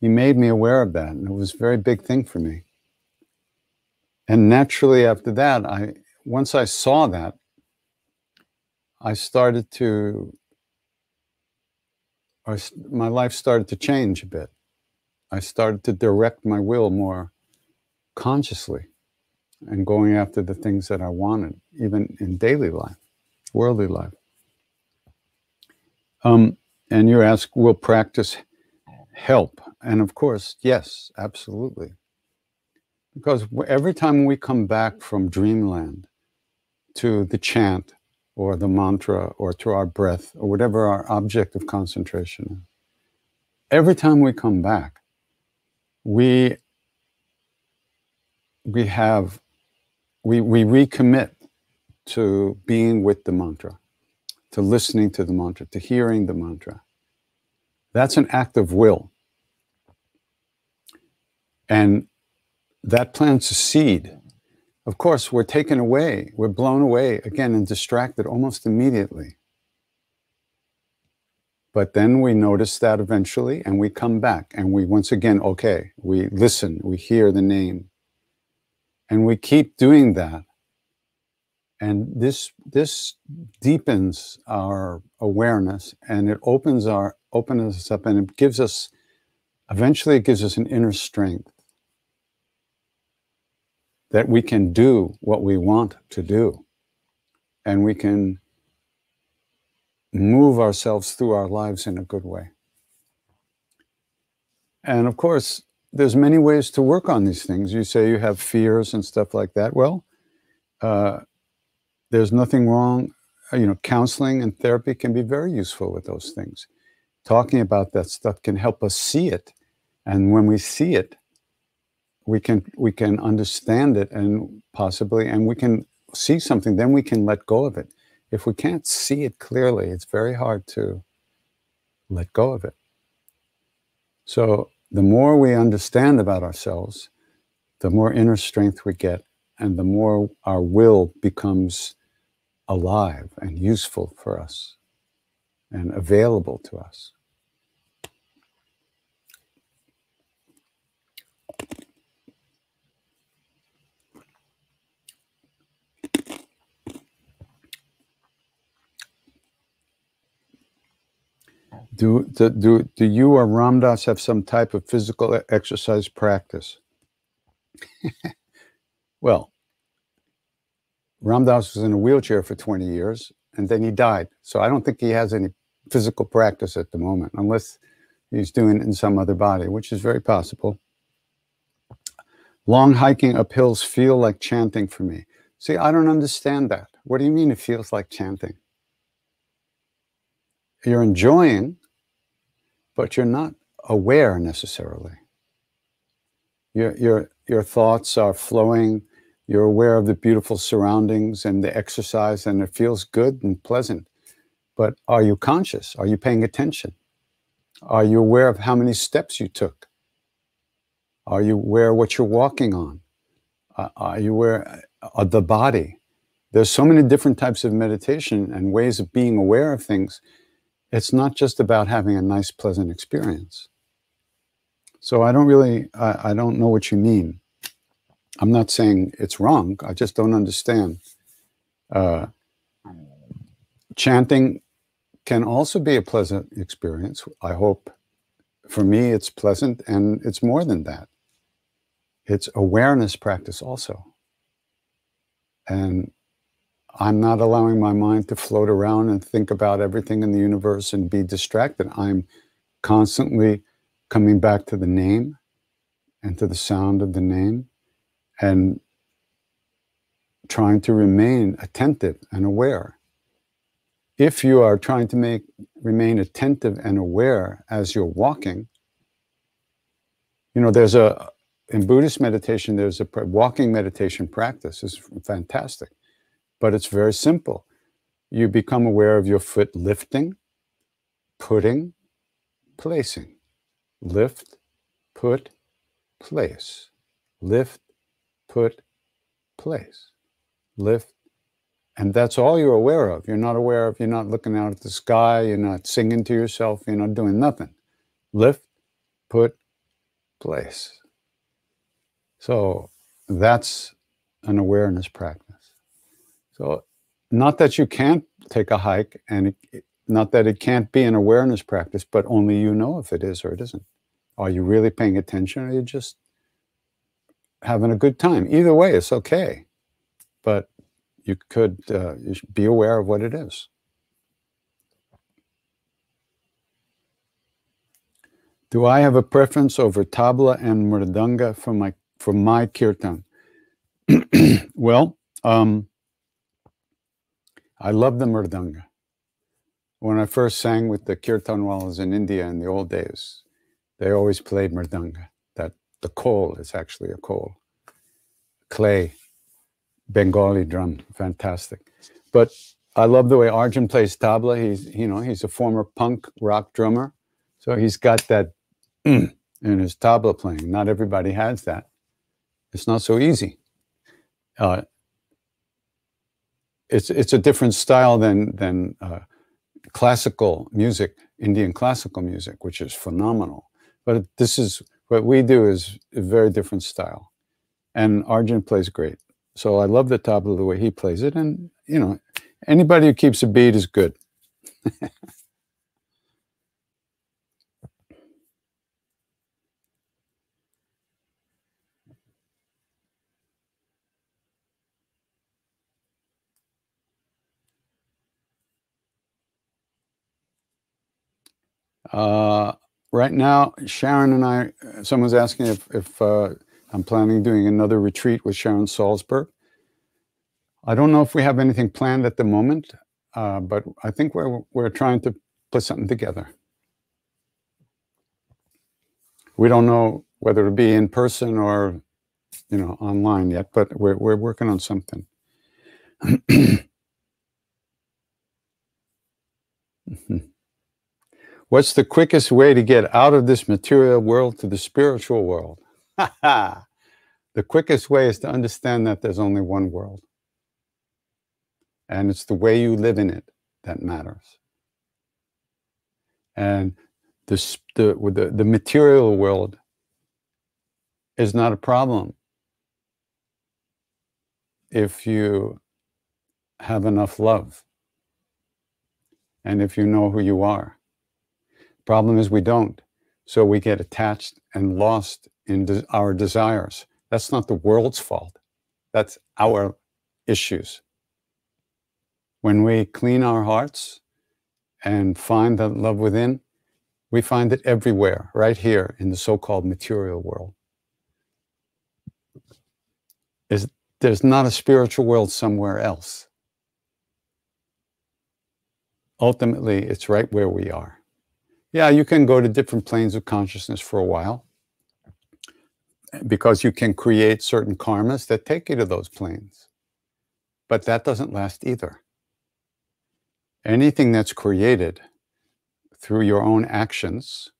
made me aware of that. And it was a very big thing for me. And naturally after that, once I saw that, my life started to change a bit. I started to direct my will more consciously and going after the things that I wanted, even in daily life, worldly life. And you ask, will practice help? And of course, yes, absolutely. Because every time we come back from dreamland to the chant or the mantra or to our breath or whatever our object of concentration is, every time we come back, we recommit to being with the mantra, to listening to the mantra, to hearing the mantra. That's an act of will. And that plants a seed. Of course, we're taken away, we're blown away again and distracted almost immediately. But then we notice that eventually and we come back and we once again, okay, we listen, we hear the name. And we keep doing that. And this deepens our awareness and it opens us up and it gives us, eventually it gives us an inner strength that we can do what we want to do. And we can move ourselves through our lives in a good way. And of course, there's many ways to work on these things. You say you have fears and stuff like that. Well, there's nothing wrong. Counseling and therapy can be very useful with those things. Talking about that stuff can help us see it. And when we see it, we can understand it and we can see something, then we can let go of it. If we can't see it clearly, it's very hard to let go of it. So the more we understand about ourselves, the more inner strength we get, and the more our will becomes alive and useful for us and available to us. Do you or Ram Dass have some type of physical exercise practice? Well, Ram Dass was in a wheelchair for 20 years and then he died. So I don't think he has any physical practice at the moment, unless he's doing it in some other body, which is very possible. Long hiking up hills feel like chanting for me. See, I don't understand that. What do you mean it feels like chanting? You're enjoying, but you're not aware necessarily. Your thoughts are flowing. You're aware of the beautiful surroundings and the exercise, and it feels good and pleasant. But are you conscious? Are you paying attention? Are you aware of how many steps you took? Are you aware of what you're walking on? Are you aware of the body? There's so many different types of meditation and ways of being aware of things. It's not just about having a nice, pleasant experience. So I don't know what you mean. I'm not saying it's wrong. I just don't understand. Chanting can also be a pleasant experience. I hope. For me, it's pleasant, and it's more than that. It's awareness practice also. And I'm not allowing my mind to float around and think about everything in the universe and be distracted. I'm constantly coming back to the name and to the sound of the name and trying to remain attentive and aware. If you are trying to remain attentive and aware as you're walking, there's in Buddhist meditation, there's a walking meditation practice. It's fantastic, but it's very simple. You become aware of your foot lifting, putting, placing. Lift, put, place. Lift, put, place. Lift. And that's all you're aware of. You're not looking out at the sky, you're not singing to yourself, you're not doing nothing. Lift, put, place. So that's an awareness practice. So not that you can't take a hike, and not that it can't be an awareness practice, but only you know if it is or it isn't. Are you really paying attention, or are you just having a good time? Either way, it's okay. But you should be aware of what it is. Do I have a preference over tabla and mridanga for my kirtan? Well, I love the mridanga. When I first sang with the kirtanwalas in India in the old days, they always played mridanga. That the khol is actually a khol, clay, Bengali drum, fantastic. But I love the way Arjun plays tabla. He's a former punk rock drummer, so he's got that in his tabla playing. Not everybody has that. It's not so easy. It's a different style than classical music, Indian classical music, which is phenomenal. But what we do is a very different style. And Arjun plays great. So I love the tabla, the way he plays it. And, anybody who keeps a beat is good. Right now, Sharon and I, someone's asking if I'm planning doing another retreat with Sharon Salzberg. I don't know if we have anything planned at the moment, but I think we're trying to put something together. We don't know whether it'll be in person or, online yet, but we're working on something. What's the quickest way to get out of this material world to the spiritual world? The quickest way is to understand that there's only one world. And it's the way you live in it that matters. And the material world is not a problem if you have enough love and if you know who you are. Problem is we don't. So we get attached and lost in our desires. That's not the world's fault. That's our issues. When we clean our hearts and find that love within, we find it everywhere, right here in the so-called material world. There's not a spiritual world somewhere else. Ultimately, it's right where we are. Yeah, you can go to different planes of consciousness for a while because you can create certain karmas that take you to those planes. But that doesn't last either. Anything that's created through your own actions,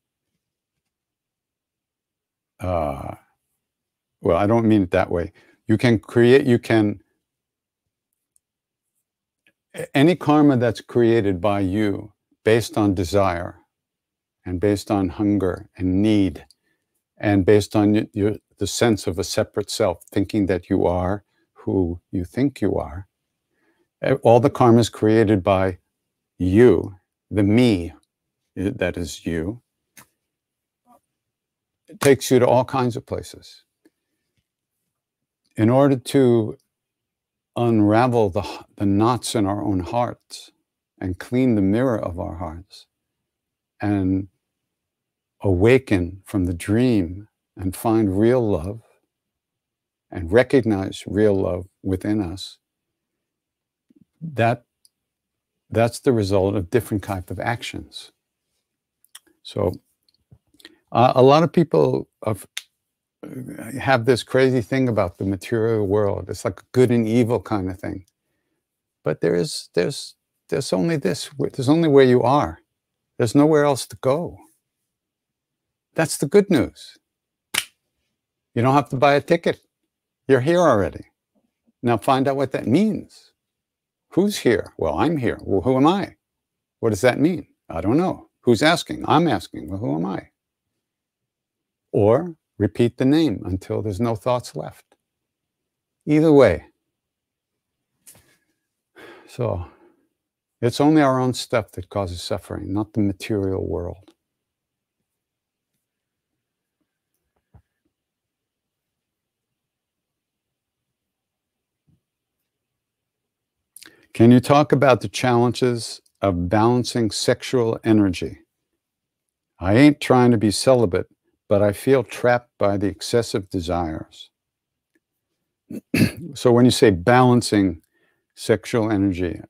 well, I don't mean it that way. Any karma that's created by you based on desire and based on hunger and need and based on the sense of a separate self, thinking that you are who you think you are, all the karma is created by you, the me that is you. It takes you to all kinds of places. In order to unravel the knots in our own hearts and clean the mirror of our hearts and awaken from the dream and find real love and recognize real love within us, that's the result of different type of actions. So a lot of people have this crazy thing about the material world. It's like a good and evil kind of thing. But there's only this. There's only where you are. There's nowhere else to go. That's the good news. You don't have to buy a ticket. You're here already. Now find out what that means. Who's here? Well, I'm here. Well, who am I? What does that mean? I don't know. Who's asking? I'm asking. Well, who am I? Or repeat the name until there's no thoughts left. Either way. So it's only our own stuff that causes suffering, not the material world. Can you talk about the challenges of balancing sexual energy? I ain't trying to be celibate, but I feel trapped by the excessive desires. So when you say balancing sexual energy,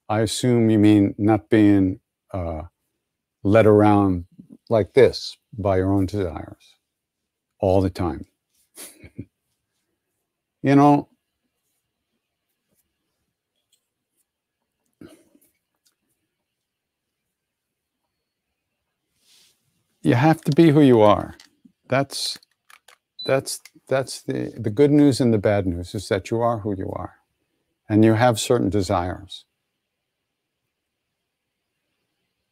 I assume you mean not being led around like this by your own desires all the time. You know, you have to be who you are. That's the good news and the bad news is that you are who you are and you have certain desires.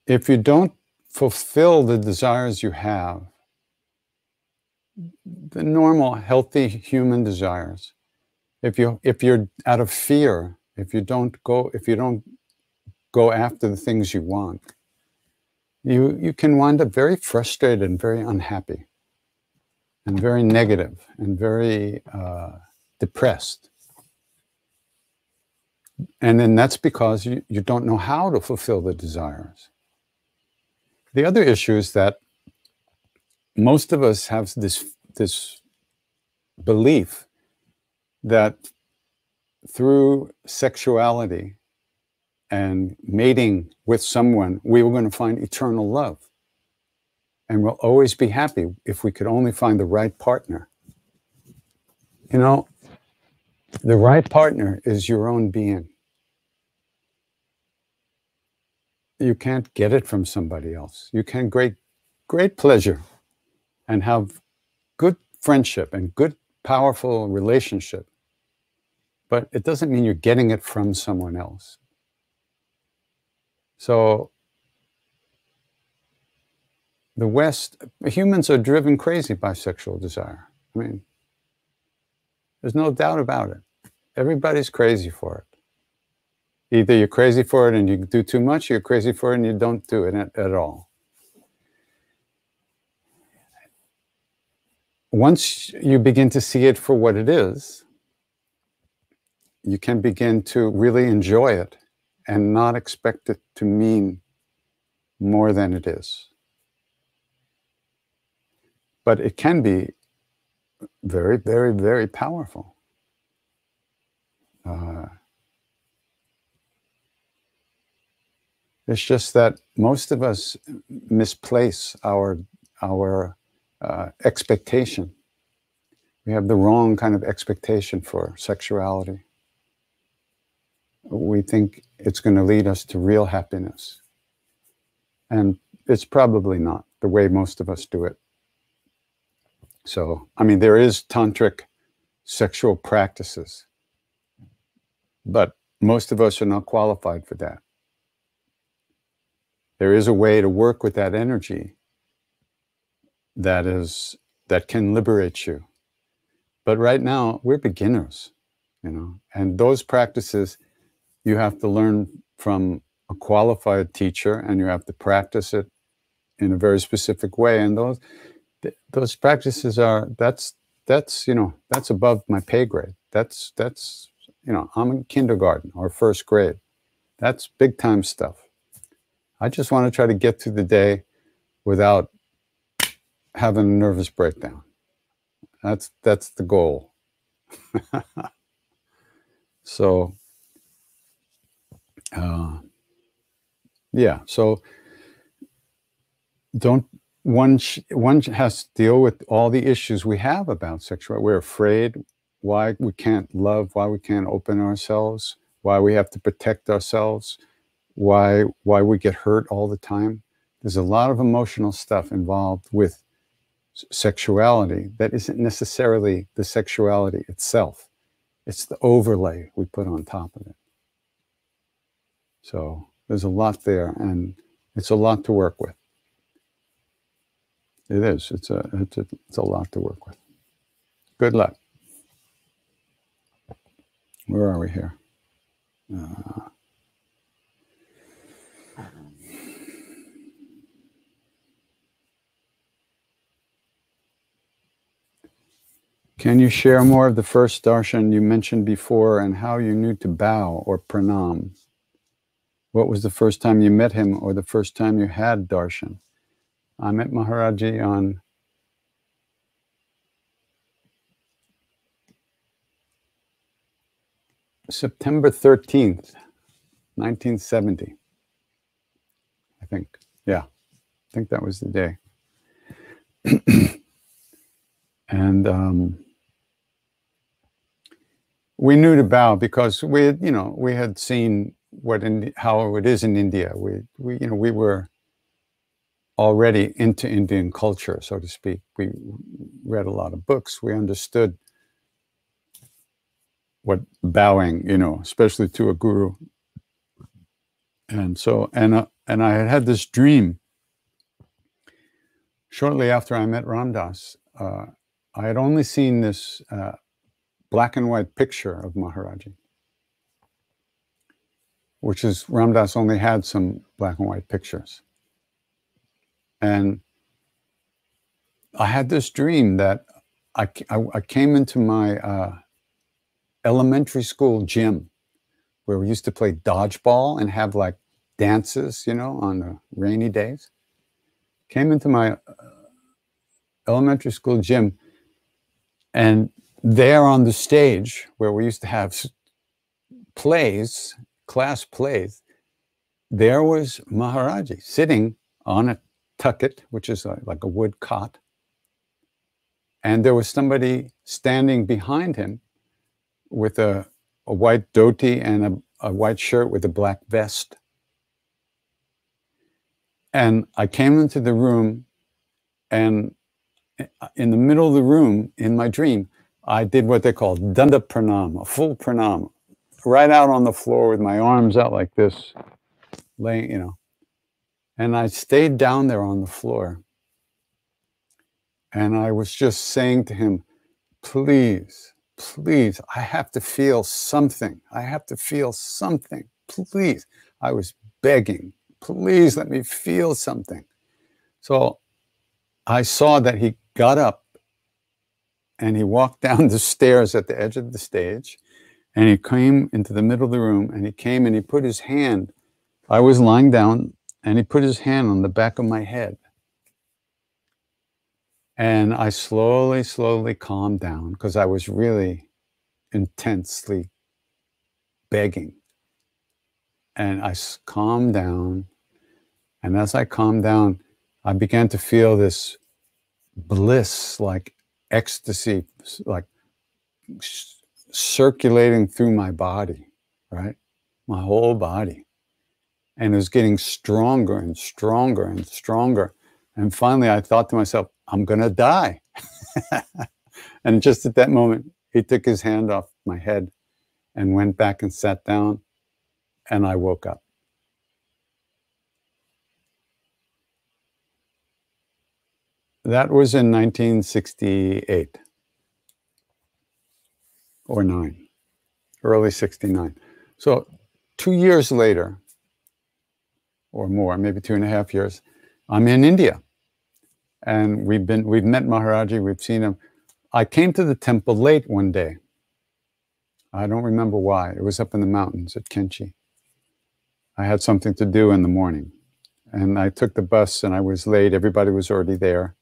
If you don't fulfill the desires you have, the normal, healthy human desires, if you're out of fear, if you don't go after the things you want, you can wind up very frustrated and very unhappy and very negative and very depressed. And then that's because you don't know how to fulfill the desires. The other issue is that most of us have this belief that through sexuality and mating with someone, we were going to find eternal love. And we'll always be happy if we could only find the right partner. You know, the right partner is your own being. You can't get it from somebody else. You can great pleasure and have good friendship and good, powerful relationship. But it doesn't mean you're getting it from someone else. So the West, humans are driven crazy by sexual desire. I mean, there's no doubt about it. Everybody's crazy for it. Either you're crazy for it and you do too much, or you're crazy for it and you don't do it at all. Once you begin to see it for what it is, you can begin to really enjoy it and not expect it to mean more than it is. But it can be very, very, very powerful. It's just that most of us misplace our expectation. We have the wrong kind of expectation for sexuality. We think it's going to lead us to real happiness. And it's probably not the way most of us do it. So, I mean, there is tantric sexual practices, but most of us are not qualified for that. There is a way to work with that energy that can liberate you. But right now, we're beginners, you know, and those practices you have to learn from a qualified teacher, and you have to practice it in a very specific way. And those practices are, that's you know, that's above my pay grade. That's you know, I'm in kindergarten or first grade. That's big time stuff. I just want to try to get through the day without having a nervous breakdown. That's the goal. So, yeah. So one has to deal with all the issues we have about sexuality. We're afraid, why we can't love, why we can't open ourselves, why we have to protect ourselves, why we get hurt all the time. There's a lot of emotional stuff involved with sexuality that isn't necessarily the sexuality itself. It's the overlay we put on top of it. So there's a lot there, and it's a lot to work with. It is. It's a lot to work with. Good luck. Where are we here? Can you share more of the first darshan you mentioned before and how you knew to bow or pranam? What was the first time you met him or the first time you had darshan? I met Maharaji on September 13th, 1970. I think. Yeah, I think that was the day. And we knew to bow because we had, we had seen how it is in India. We were already into Indian culture, so to speak. We read a lot of books. We understood what bowing, especially to a guru. And so, and I had this dream shortly after I met Ram Dass. I had only seen this black and white picture of Maharaji, which is, Ram Dass only had some black and white pictures. And I had this dream that I came into my elementary school gym where we used to play dodgeball and have like dances, on the rainy days. Came into my elementary school gym, and there on the stage where we used to have plays, class plays, there was Maharaji sitting on a tucket, which is like a wood cot. And there was somebody standing behind him with a white dhoti and a white shirt with a black vest. And I came into the room, and in the middle of the room, in my dream, I did what they call danda pranam, a full pranam, right out on the floor with my arms out like this, laying, And I stayed down there on the floor. And I was just saying to him, please, please, I have to feel something. I have to feel something. Please. I was begging, please let me feel something. So I saw that he got up and he walked down the stairs at the edge of the stage, and he came into the middle of the room, and he came and he put his hand, I was lying down, and he put his hand on the back of my head. And I slowly, slowly calmed down because I was really intensely begging. And I calmed down. And as I calmed down, I began to feel this bliss, like ecstasy, like circulating through my body, right? My whole body. And it was getting stronger and stronger and stronger. And finally, I thought to myself, I'm going to die. And just at that moment, he took his hand off my head and went back and sat down, and I woke up. That was in 1968 or 9, early 69. So 2 years later, or more, maybe 2.5 years, I'm in India. And we've met Maharaji, we've seen him. I came to the temple late one day. I don't remember why. It was up in the mountains at Kenchi. I had something to do in the morning. And I took the bus and I was late. Everybody was already there.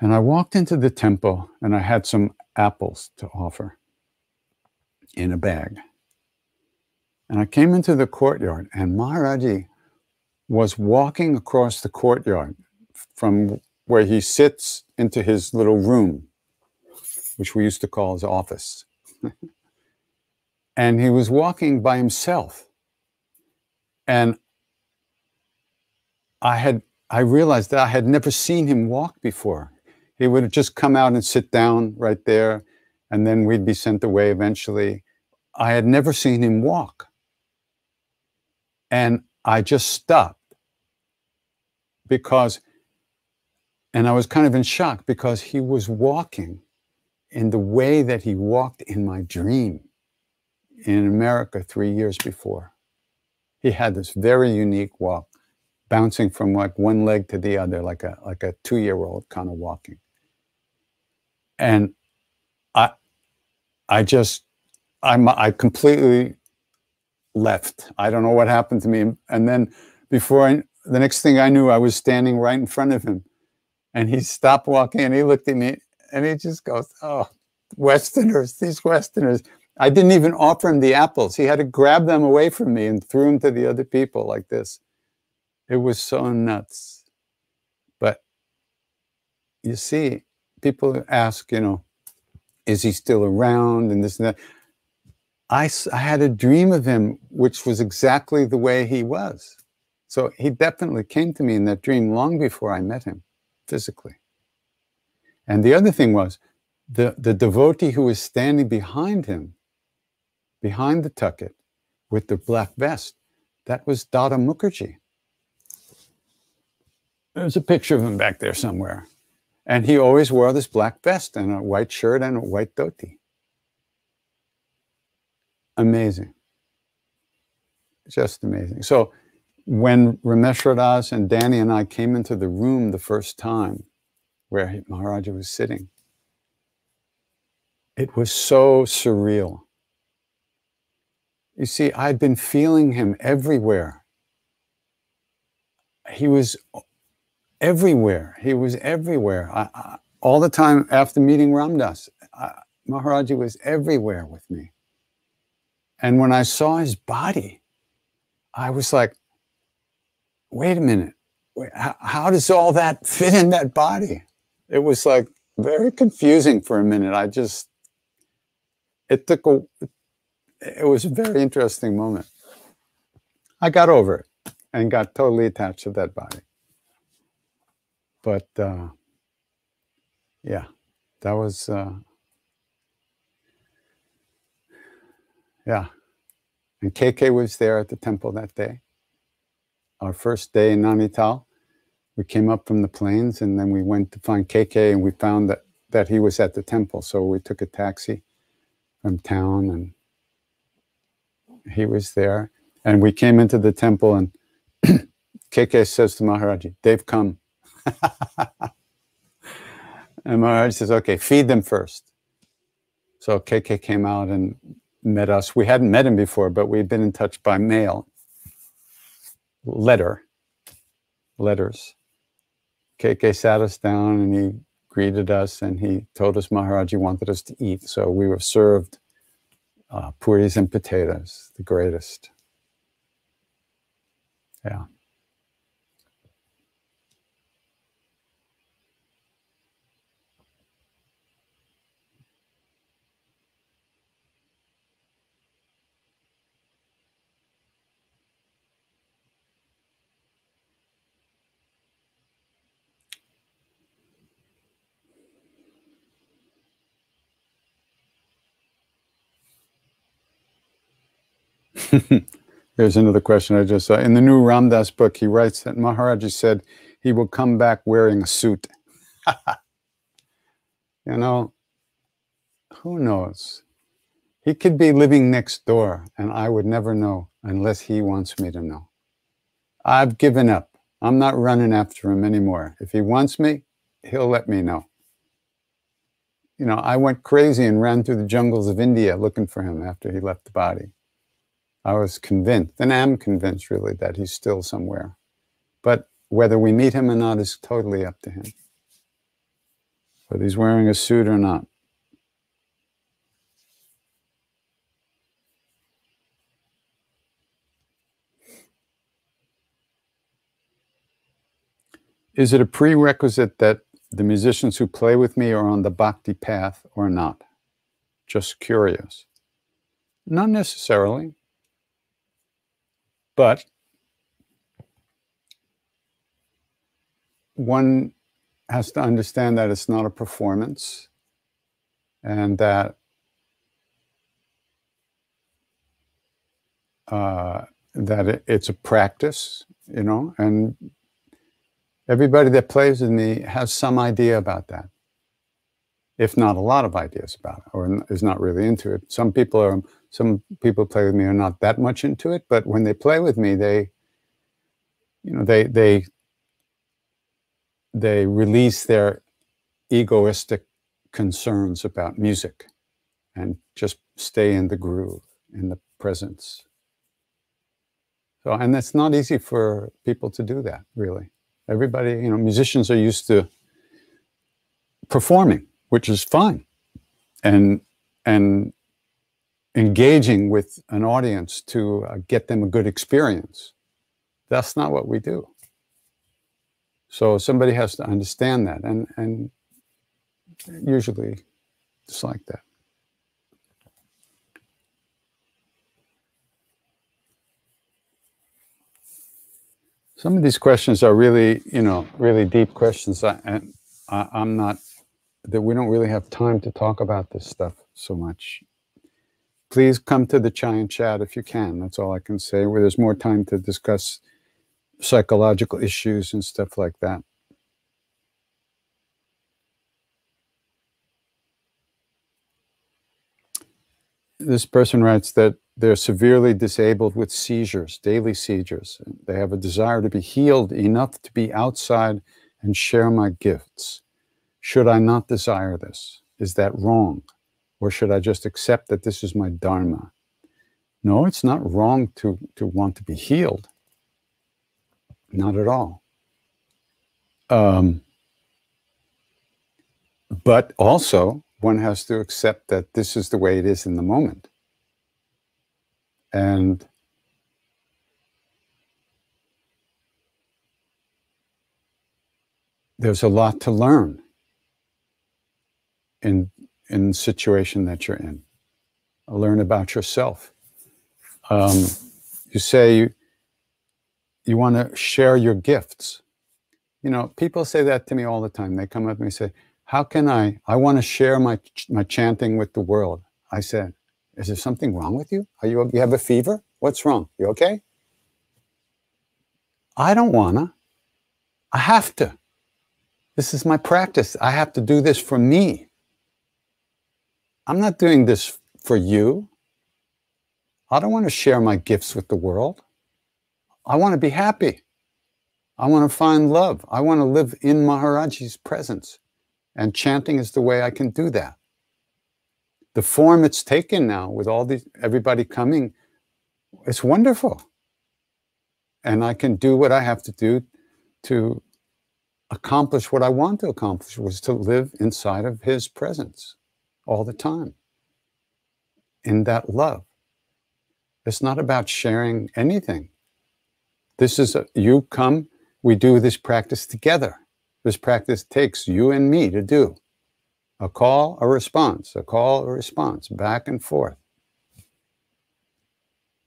And I walked into the temple and I had some apples to offer in a bag. And I came into the courtyard and Maharaji was walking across the courtyard from where he sits into his little room, which we used to call his office. And he was walking by himself. And I realized that I had never seen him walk before. He would just come out and sit down right there, and then we'd be sent away eventually. I had never seen him walk. And I just stopped and I was kind of in shock because he was walking in the way that he walked in my dream in America 3 years before. He had this very unique walk, bouncing from like one leg to the other, like a 2-year-old kind of walking. And I completely left. I don't know what happened to me. And then the next thing I knew, I was standing right in front of him. And he stopped walking and he looked at me and he just goes, "Oh, Westerners, these Westerners." I didn't even offer him the apples. He had to grab them away from me and threw them to the other people like this. It was so nuts. But you see, people ask, is he still around and this and that. I had a dream of him, which was exactly the way he was. So he definitely came to me in that dream long before I met him physically. And the other thing was, the devotee who was standing behind him, behind the tucket, with the black vest, that was Dada Mukherjee. There's a picture of him back there somewhere. And he always wore this black vest and a white shirt and a white dhoti. Amazing. Just amazing. So when Rameshwar Das and Danny and I came into the room the first time where Maharaji was sitting, it was so surreal. You see, I'd been feeling him everywhere. He was everywhere. He was everywhere. All the time after meeting Ram Dass, Maharaji was everywhere with me. And when I saw his body, I was like, wait a minute. How does all that fit in that body? It was like very confusing for a minute. It was a very interesting moment. I got over it and got totally attached to that body. But yeah, that was, yeah. And KK was there at the temple that day. Our first day in Nainital, we came up from the plains and then we went to find KK and we found that he was at the temple. So we took a taxi from town and he was there. And we came into the temple and KK says to Maharaji, "They've come." And Maharaji says, "Okay, feed them first." So KK came out and met us. We hadn't met him before, but we'd been in touch by mail. Letters. KK sat us down and he greeted us and he told us Maharaji wanted us to eat. So we were served puris and potatoes, the greatest. Yeah. Here's another question I just saw. In the new Ram Dass book, he writes that Maharaji said he will come back wearing a suit. You know, who knows? He could be living next door and I would never know unless he wants me to know. I've given up. I'm not running after him anymore. If he wants me, he'll let me know. You know, I went crazy and ran through the jungles of India looking for him after he left the body. I was convinced, and am convinced really, that he's still somewhere. But whether we meet him or not is totally up to him. Whether he's wearing a suit or not. Is it a prerequisite that the musicians who play with me are on the bhakti path or not? Just curious. Not necessarily. But one has to understand that it's not a performance, and that it's a practice, you know, and everybody that plays with me has some idea about that, if not a lot of ideas about it, or is not really into it. Some people play with me are not that much into it, but when they play with me, they release their egoistic concerns about music and just stay in the groove, in the presence. So, and it's not easy for people to do that, really. Everybody, you know, musicians are used to performing, which is fine, and engaging with an audience to get them a good experience. That's not what we do. So somebody has to understand that, and usually it's like that. Some of these questions are really, you know, really deep questions, and I'm not, that we don't really have time to talk about this stuff so much. Please come to the Chai and Chat if you can. That's all I can say, where there's more time to discuss psychological issues and stuff like that. This person writes that they're severely disabled with seizures, daily seizures. They have a desire to be healed enough to be outside and share my gifts. Should I not desire this? Is that wrong? Or should I just accept that this is my dharma? No, it's not wrong to want to be healed. Not at all. But also, one has to accept that this is the way it is in the moment. And there's a lot to learn in the situation that you're in. Learn about yourself. You say you want to share your gifts. You know, people say that to me all the time. They come up to me and say, how can I want to share my chanting with the world. I said, is there something wrong with you? You have a fever? What's wrong? You okay? I don't wanna. I have to. This is my practice. I have to do this for me. I'm not doing this for you. I don't want to share my gifts with the world. I want to be happy. I want to find love. I want to live in Maharaji's presence. And chanting is the way I can do that. The form it's taken now with everybody coming, it's wonderful. And I can do what I have to do to accomplish what I want to accomplish, was to live inside of his presence all the time, in that love. It's not about sharing anything. This is, you come, we do this practice together. This practice takes you and me to do. A call, a response, a call, a response, back and forth.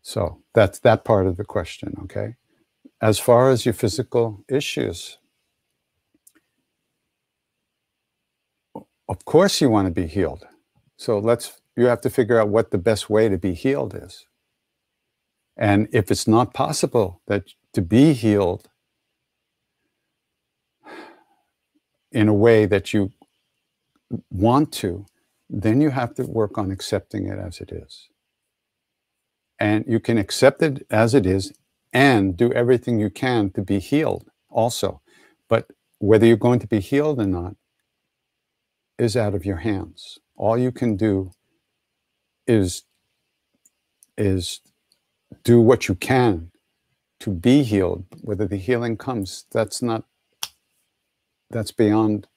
So that's that part of the question, okay? As far as your physical issues, of course you want to be healed. So you have to figure out what the best way to be healed is. And if it's not possible to be healed in a way that you want to, then you have to work on accepting it as it is. And you can accept it as it is and do everything you can to be healed also. But whether you're going to be healed or not is out of your hands. All you can do is do what you can to be healed. Whether the healing comes, that's beyond.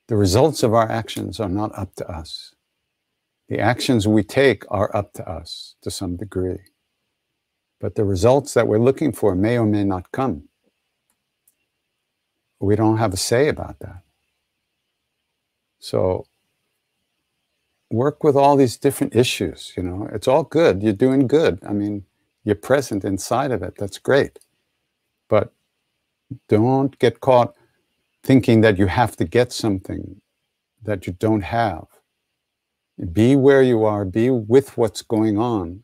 The results of our actions are not up to us. The actions we take are up to us to some degree. But the results that we're looking for may or may not come. We don't have a say about that. So work with all these different issues, you know. It's all good. You're doing good. I mean, you're present inside of it. That's great. But don't get caught thinking that you have to get something that you don't have. Be where you are. Be with what's going on.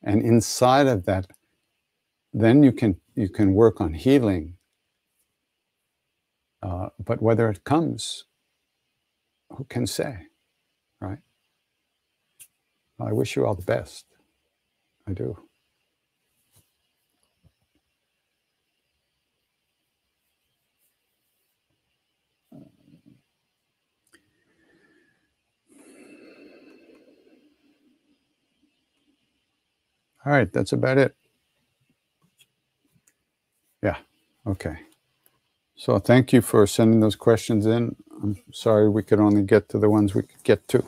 And inside of that, then you can work on healing. But whether it comes, who can say, right? I wish you all the best. I do. All right, that's about it. Yeah, okay. So thank you for sending those questions in. I'm sorry we could only get to the ones we could get to.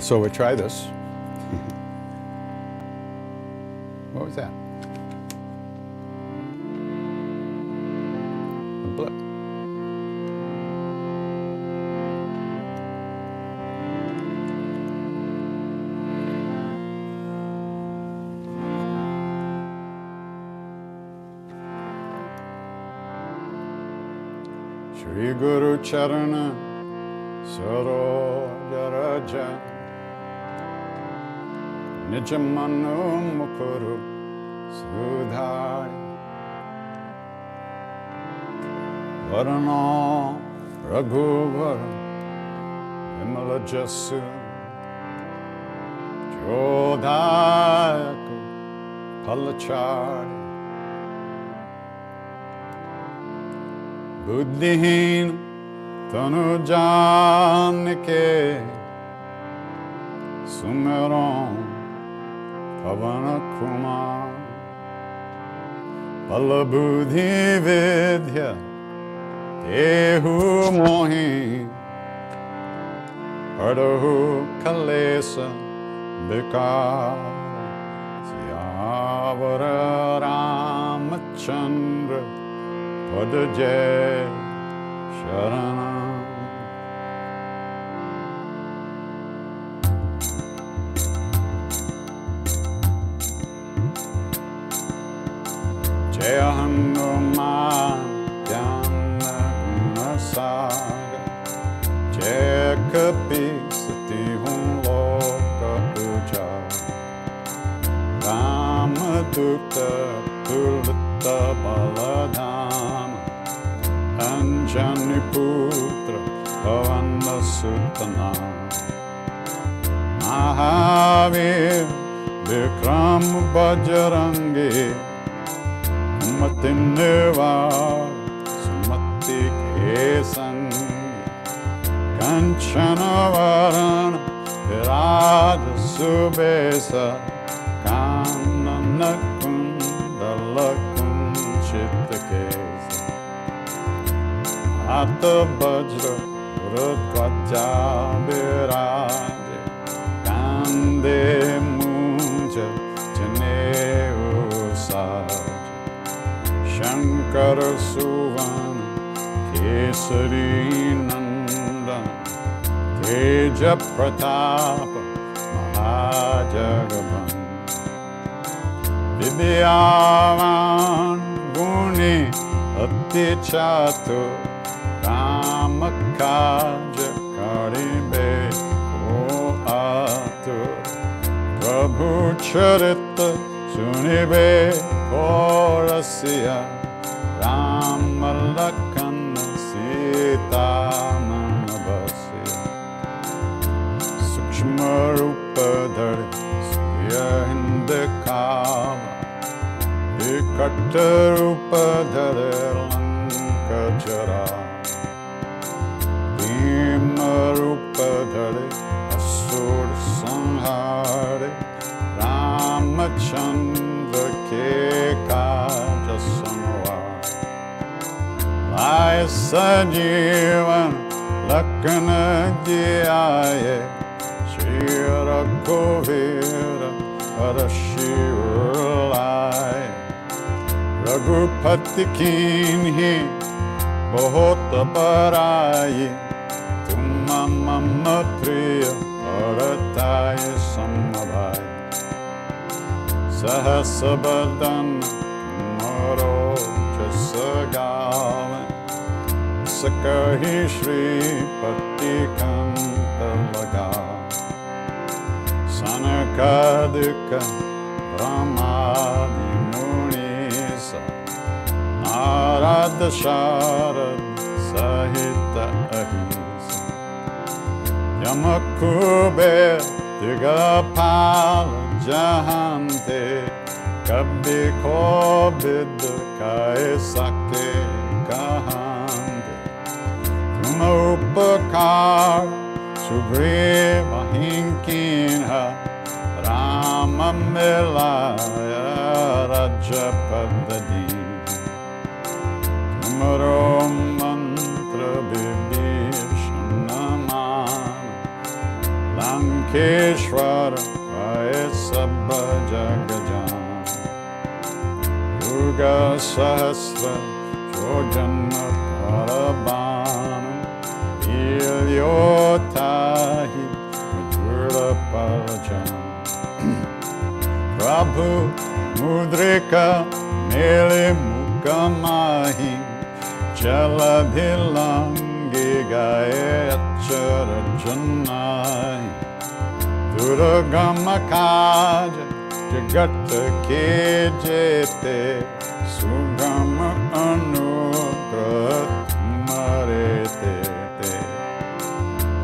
So we try this. What was that? A blip. Shri Guru Charana Saroja Raja Nijamano Mukuru Sudhai Varana Raghuvar Vimala Jasu Jodhayaku Palachari Buddhihin Tanu Janike Sumeron Pavana Kumar Palabudhi Vidya Tehu Mohi Hardahu Kalesa Bikar Siyavara Ramachandra Padajay Sharanam Jaya Hanuman Jana Gunasaga Jaya Kapi Sati Hum Loka Ujara Ramadutta Tulita Baladama Anjani Putra Pavana Sutana Mahavir Vikram Bajrangi Matineva Sumati Kesangi Kanchana Varana Virada Subesa Kanana Kundala Kundala हाथ वज्र ध्वजा विराजे कांधे मूंज जनेऊ साजे शंकर सुवन केसरी नंदन तेज प्रताप महाजगवंदन विद्यावान गुणी अति चातुर राम काज करिबे को आतुर प्रभु चरित सुनिबे को रसिया राम लखन सीता मन बसिया सूक्ष्म रूप धरे सिय हिंद खावा विकट रूप धरे लंक जरा भीम रूप धरे असुर संहारे रामचंद्र के काज संवार लाए सजीवन लखन जियाए श्री रघुवीर हर्षि लाए रघुपति कीन्ही बहुत बड़ाई तुम मम प्रिय भरताय समभाई सहस बदन तुमरो जस गावै सकहि श्रीपति कंठ लगावै सनकादिक ब्रह्मादि मुनीस नारद शारद सहित अहिस यम कुबेर दिगपाल जहांते कभी कोविद कह सके कहांते तुम उपकार सुग्रीव हिंकिन्हा राम मिलाया रजपद दीन तुमरो मंत्र विभीषण मान लंकेश्वर सब जग जान युग सहस्र योजन पर बाण योताहि दुर्लभ जान प्रभु मुद्रिका मेले मुख माही जल भिलंगी गाए अक्षर जन्नाहि दुर्गम काज जगत के जेते सुगम अनुग्रह तुम्हारे ते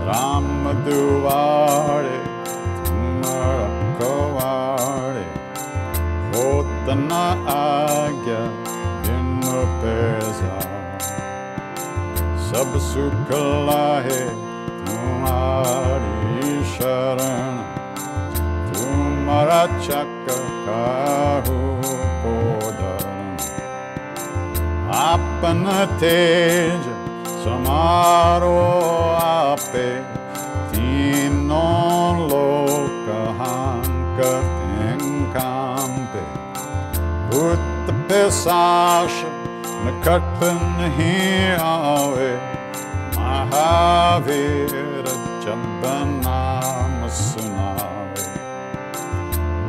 राम दुआरे तुम रखवारे होत न आज्ञा बिन पैजार सब सुख लाहे तुम्हारी शरण तुम्हारा चक काहू को धरण आपन तेज समारो आपे तीनों लोक हांकते कांपे भूत पिशाच निकट नहीं आवे महावीर जब नाम सुनावे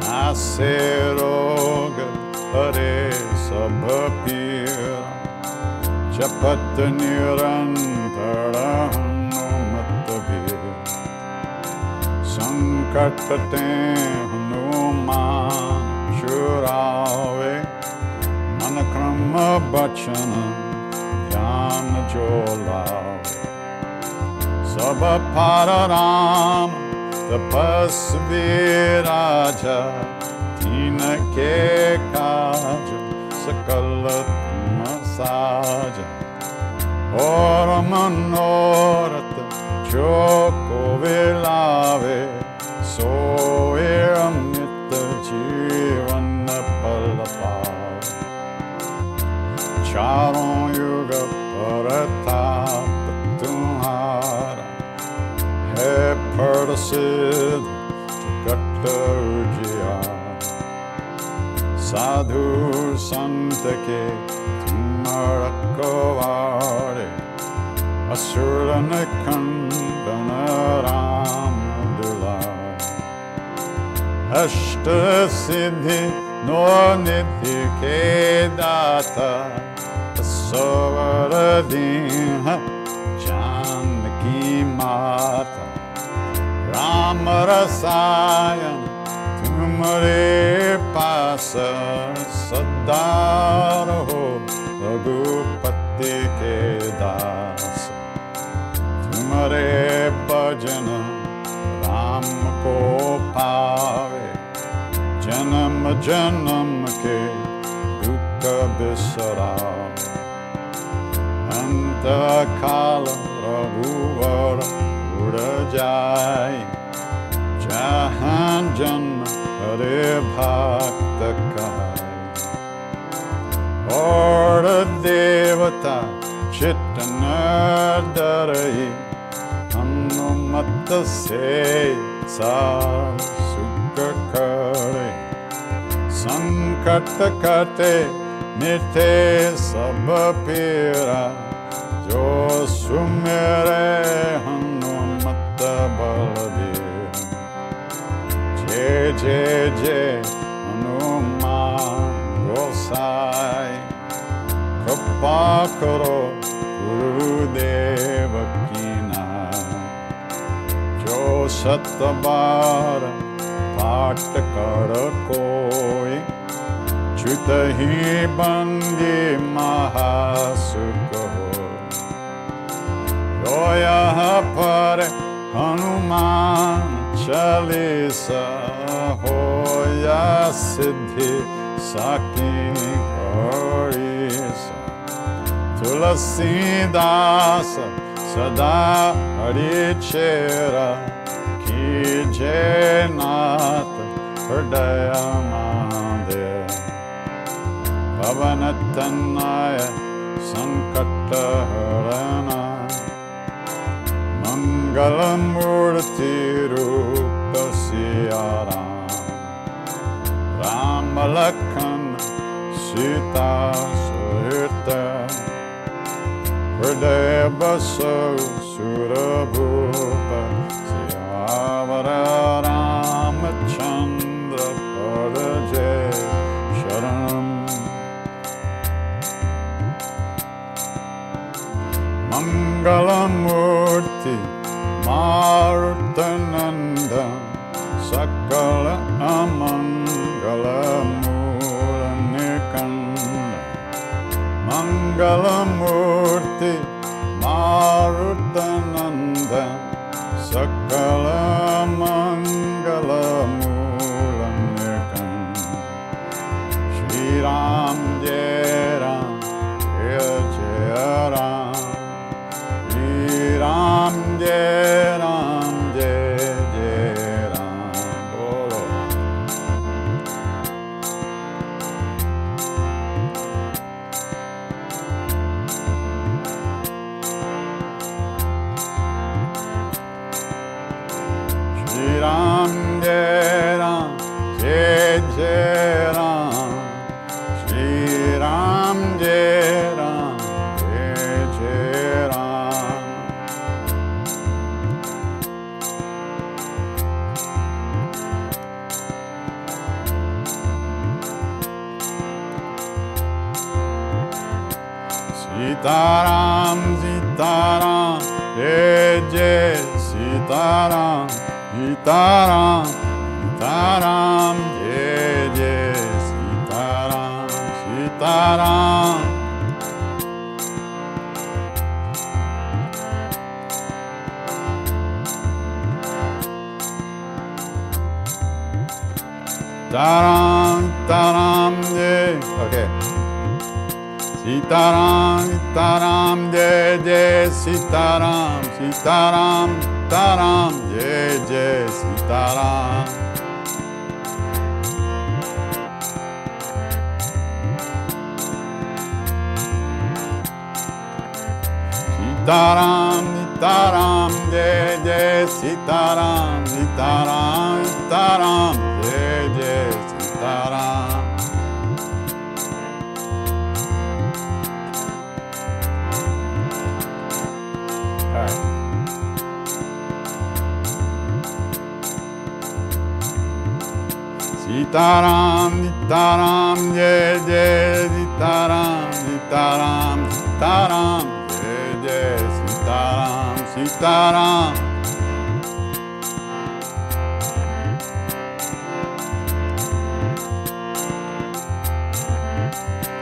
नासे रोग हरे सब पीरा जपत निरंतर हनुमत वीर संकट ते हनुमान छुड़ावे मन क्रम बचन ध्यान जो लावे सब पर राम तपस्वी राजा तीन के काज सकल तुम साज और मनोरथ जो को लावे सोए अमृत जीवन पल पावे चारों युग परताप प्रसिद्ध कट उजिया साधु संत के तुम रखवारे असुर निकंदन राम दुलारे अष्ट सिद्धि नौ निधि के दाता सवर दीन जानकी माता राम रसायन तुम्हारे पास सदा रहो रघुपति के दास तुम्हारे भजन राम को पावे जन्म जन्म के दुख बिसरावे अंत काल रघुवर उड़ जाए जहाँ जन्म हरे भक्त कहाए और देवता चित्त न डरई हनुमत से सुख करे संकट कटे मिटे सब पीरा जो सुमेरे हनुमत बलदेव जय जय जय हनुमान गोसाई कृपा करो गुरुदेव की नाम जो सत बार पाठ कर कोई च्युत ही बंदी महासुख हो जो यहाँ पर हनुमान चालीसा हो या सिद्धि साकी घड़ी तुलसीदास सदा हरि चेरा कीजय नाथ हृदय महादेव पवन तनय संकट हरना मंगल मूर्ति रूप सिया राम लखन सीता सहित हृदय बसो सुरभूप सियावर रामचंद्र पद जय शरणम मंगलमूर्ति मारुतनंदन सकल अमंगल मूल निकंदन मंगलमूर्ति मारुतनंदन सकल मंगल मूल निकंदन श्री राम जय राम जय जय राम राम जय जय राम बोलो श्री राम जय राम श्री राम जय राम सीताराम सीताराम जय जय सीताराम सीताराम सीताराम जय जय Sitaram Sitaram Taram, taram, jai. Okay. Sitaram, taram, jai, jai, Sitaram, Sitaram, taram, jai, jai, Sitaram. Sitaram, Sitaram, Jai Jai Sitaram, Sitaram, Sitaram, Jai Jai Sitaram. Sitaram, Sitaram, Jai Jai Sitaram, Sitaram, Sitaram, Jai Jai Sitaram, Sitaram.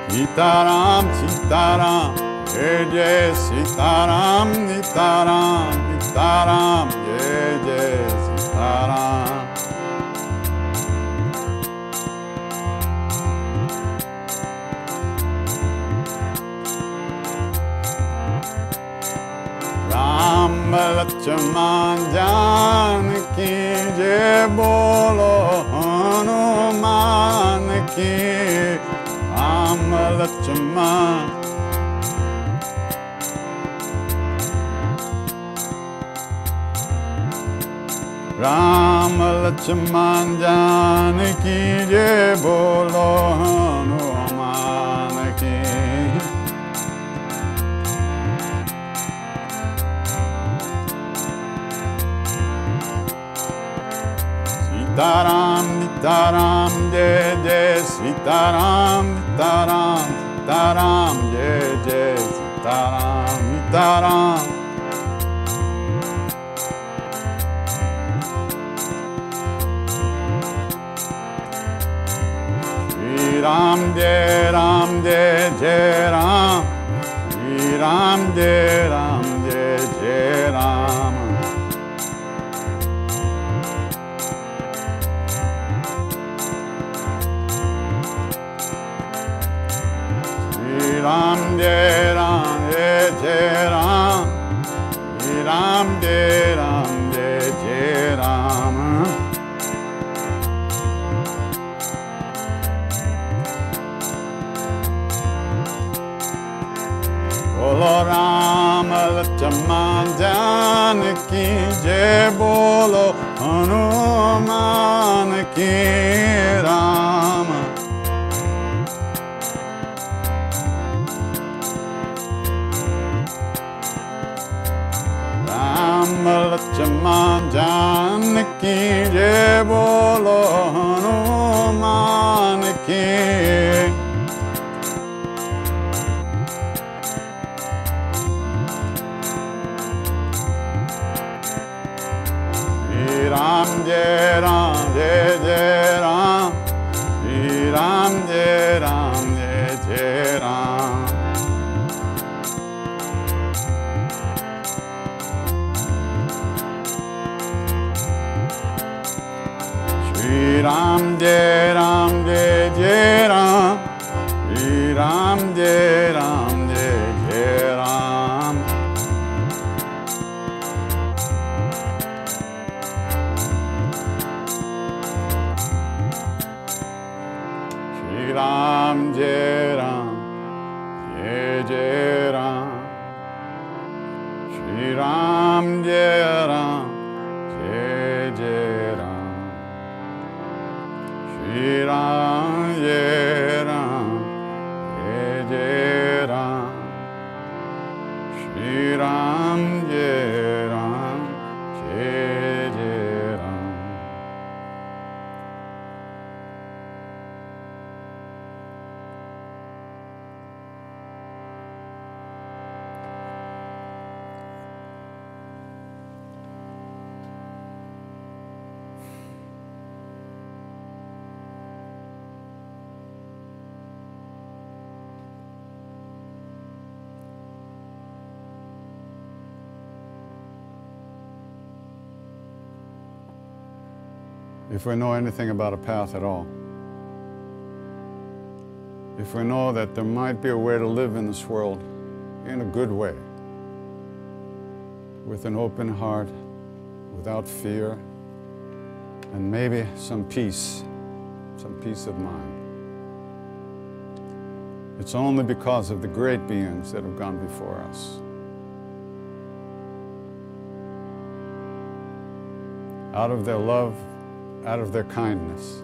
Sitaram, Sitaram, Jai Jai Sitaram, Sitaram, Sitaram, Jai Jai Sitaram. Ram Lakshman Janaki Jai Bolo Hanuman ki Ram Lakshman Ram Lakshman Janaki Jai Bolo Hanuman ki Sitaram, Sitaram, Jai Jai Sitaram, Sitaram, Sitaram, Jai Jai Sitaram, Sitaram. Shri Ram, Jai Ram, Jai Jai Ram, Shri Ram, Jai Ram, Jai Jai Ram. Ram Jai Ram Jai Jai Ram, Shri Ram Jai Ram Jai Jai Ram. Bolo Rama Lakshman Janaki Jai Bolo Hanuman ki Rama. Lakshman Janaki Jai Bolo Hanuman ki Shri Ram Jai Ram Jai Jai Ram, Shri Ram Jai Ram Jai Jai Ram. Shri Ram Jai Ram Jai Jai Ram, Shri Ram Jai Ram Jai Jai Ram. Shri Ram Jai Ram Jai Jai Ram, Shri Ram Jai Ram Jai Jai Ram. Shri Ram Jai Ram Jai Jai Ram, Shri Ram Jai Ram Jai Jai Ram. If we know anything about a path at all, if we know that there might be a way to live in this world in a good way, with an open heart, without fear, and maybe some peace of mind. It's only because of the great beings that have gone before us. out of their love, out of their kindness,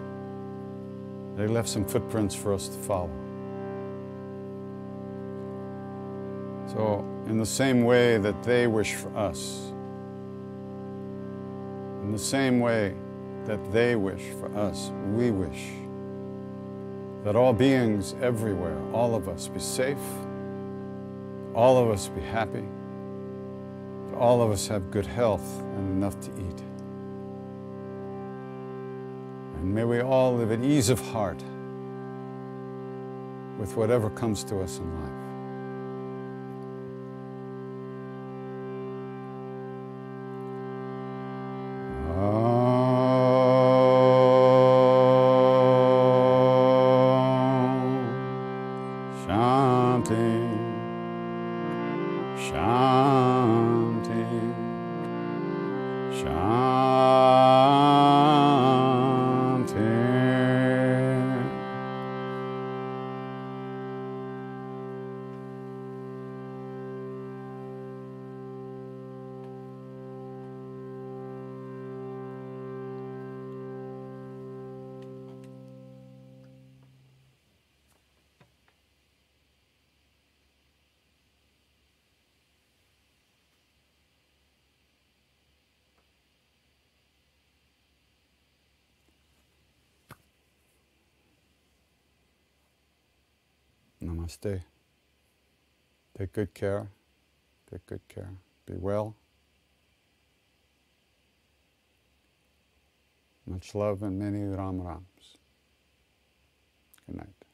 they left some footprints for us to follow. So, in the same way that they wish for us, in the same way that they wish for us, we wish that all beings everywhere, all of us, be safe, all of us be happy, that all of us have good health and enough to eat. And may we all live at ease of heart with whatever comes to us in life. Shanti, Shanti, Shanti. Namaste. Take good care. Take good care. Be well. Much love and many Ram Rams. Good night.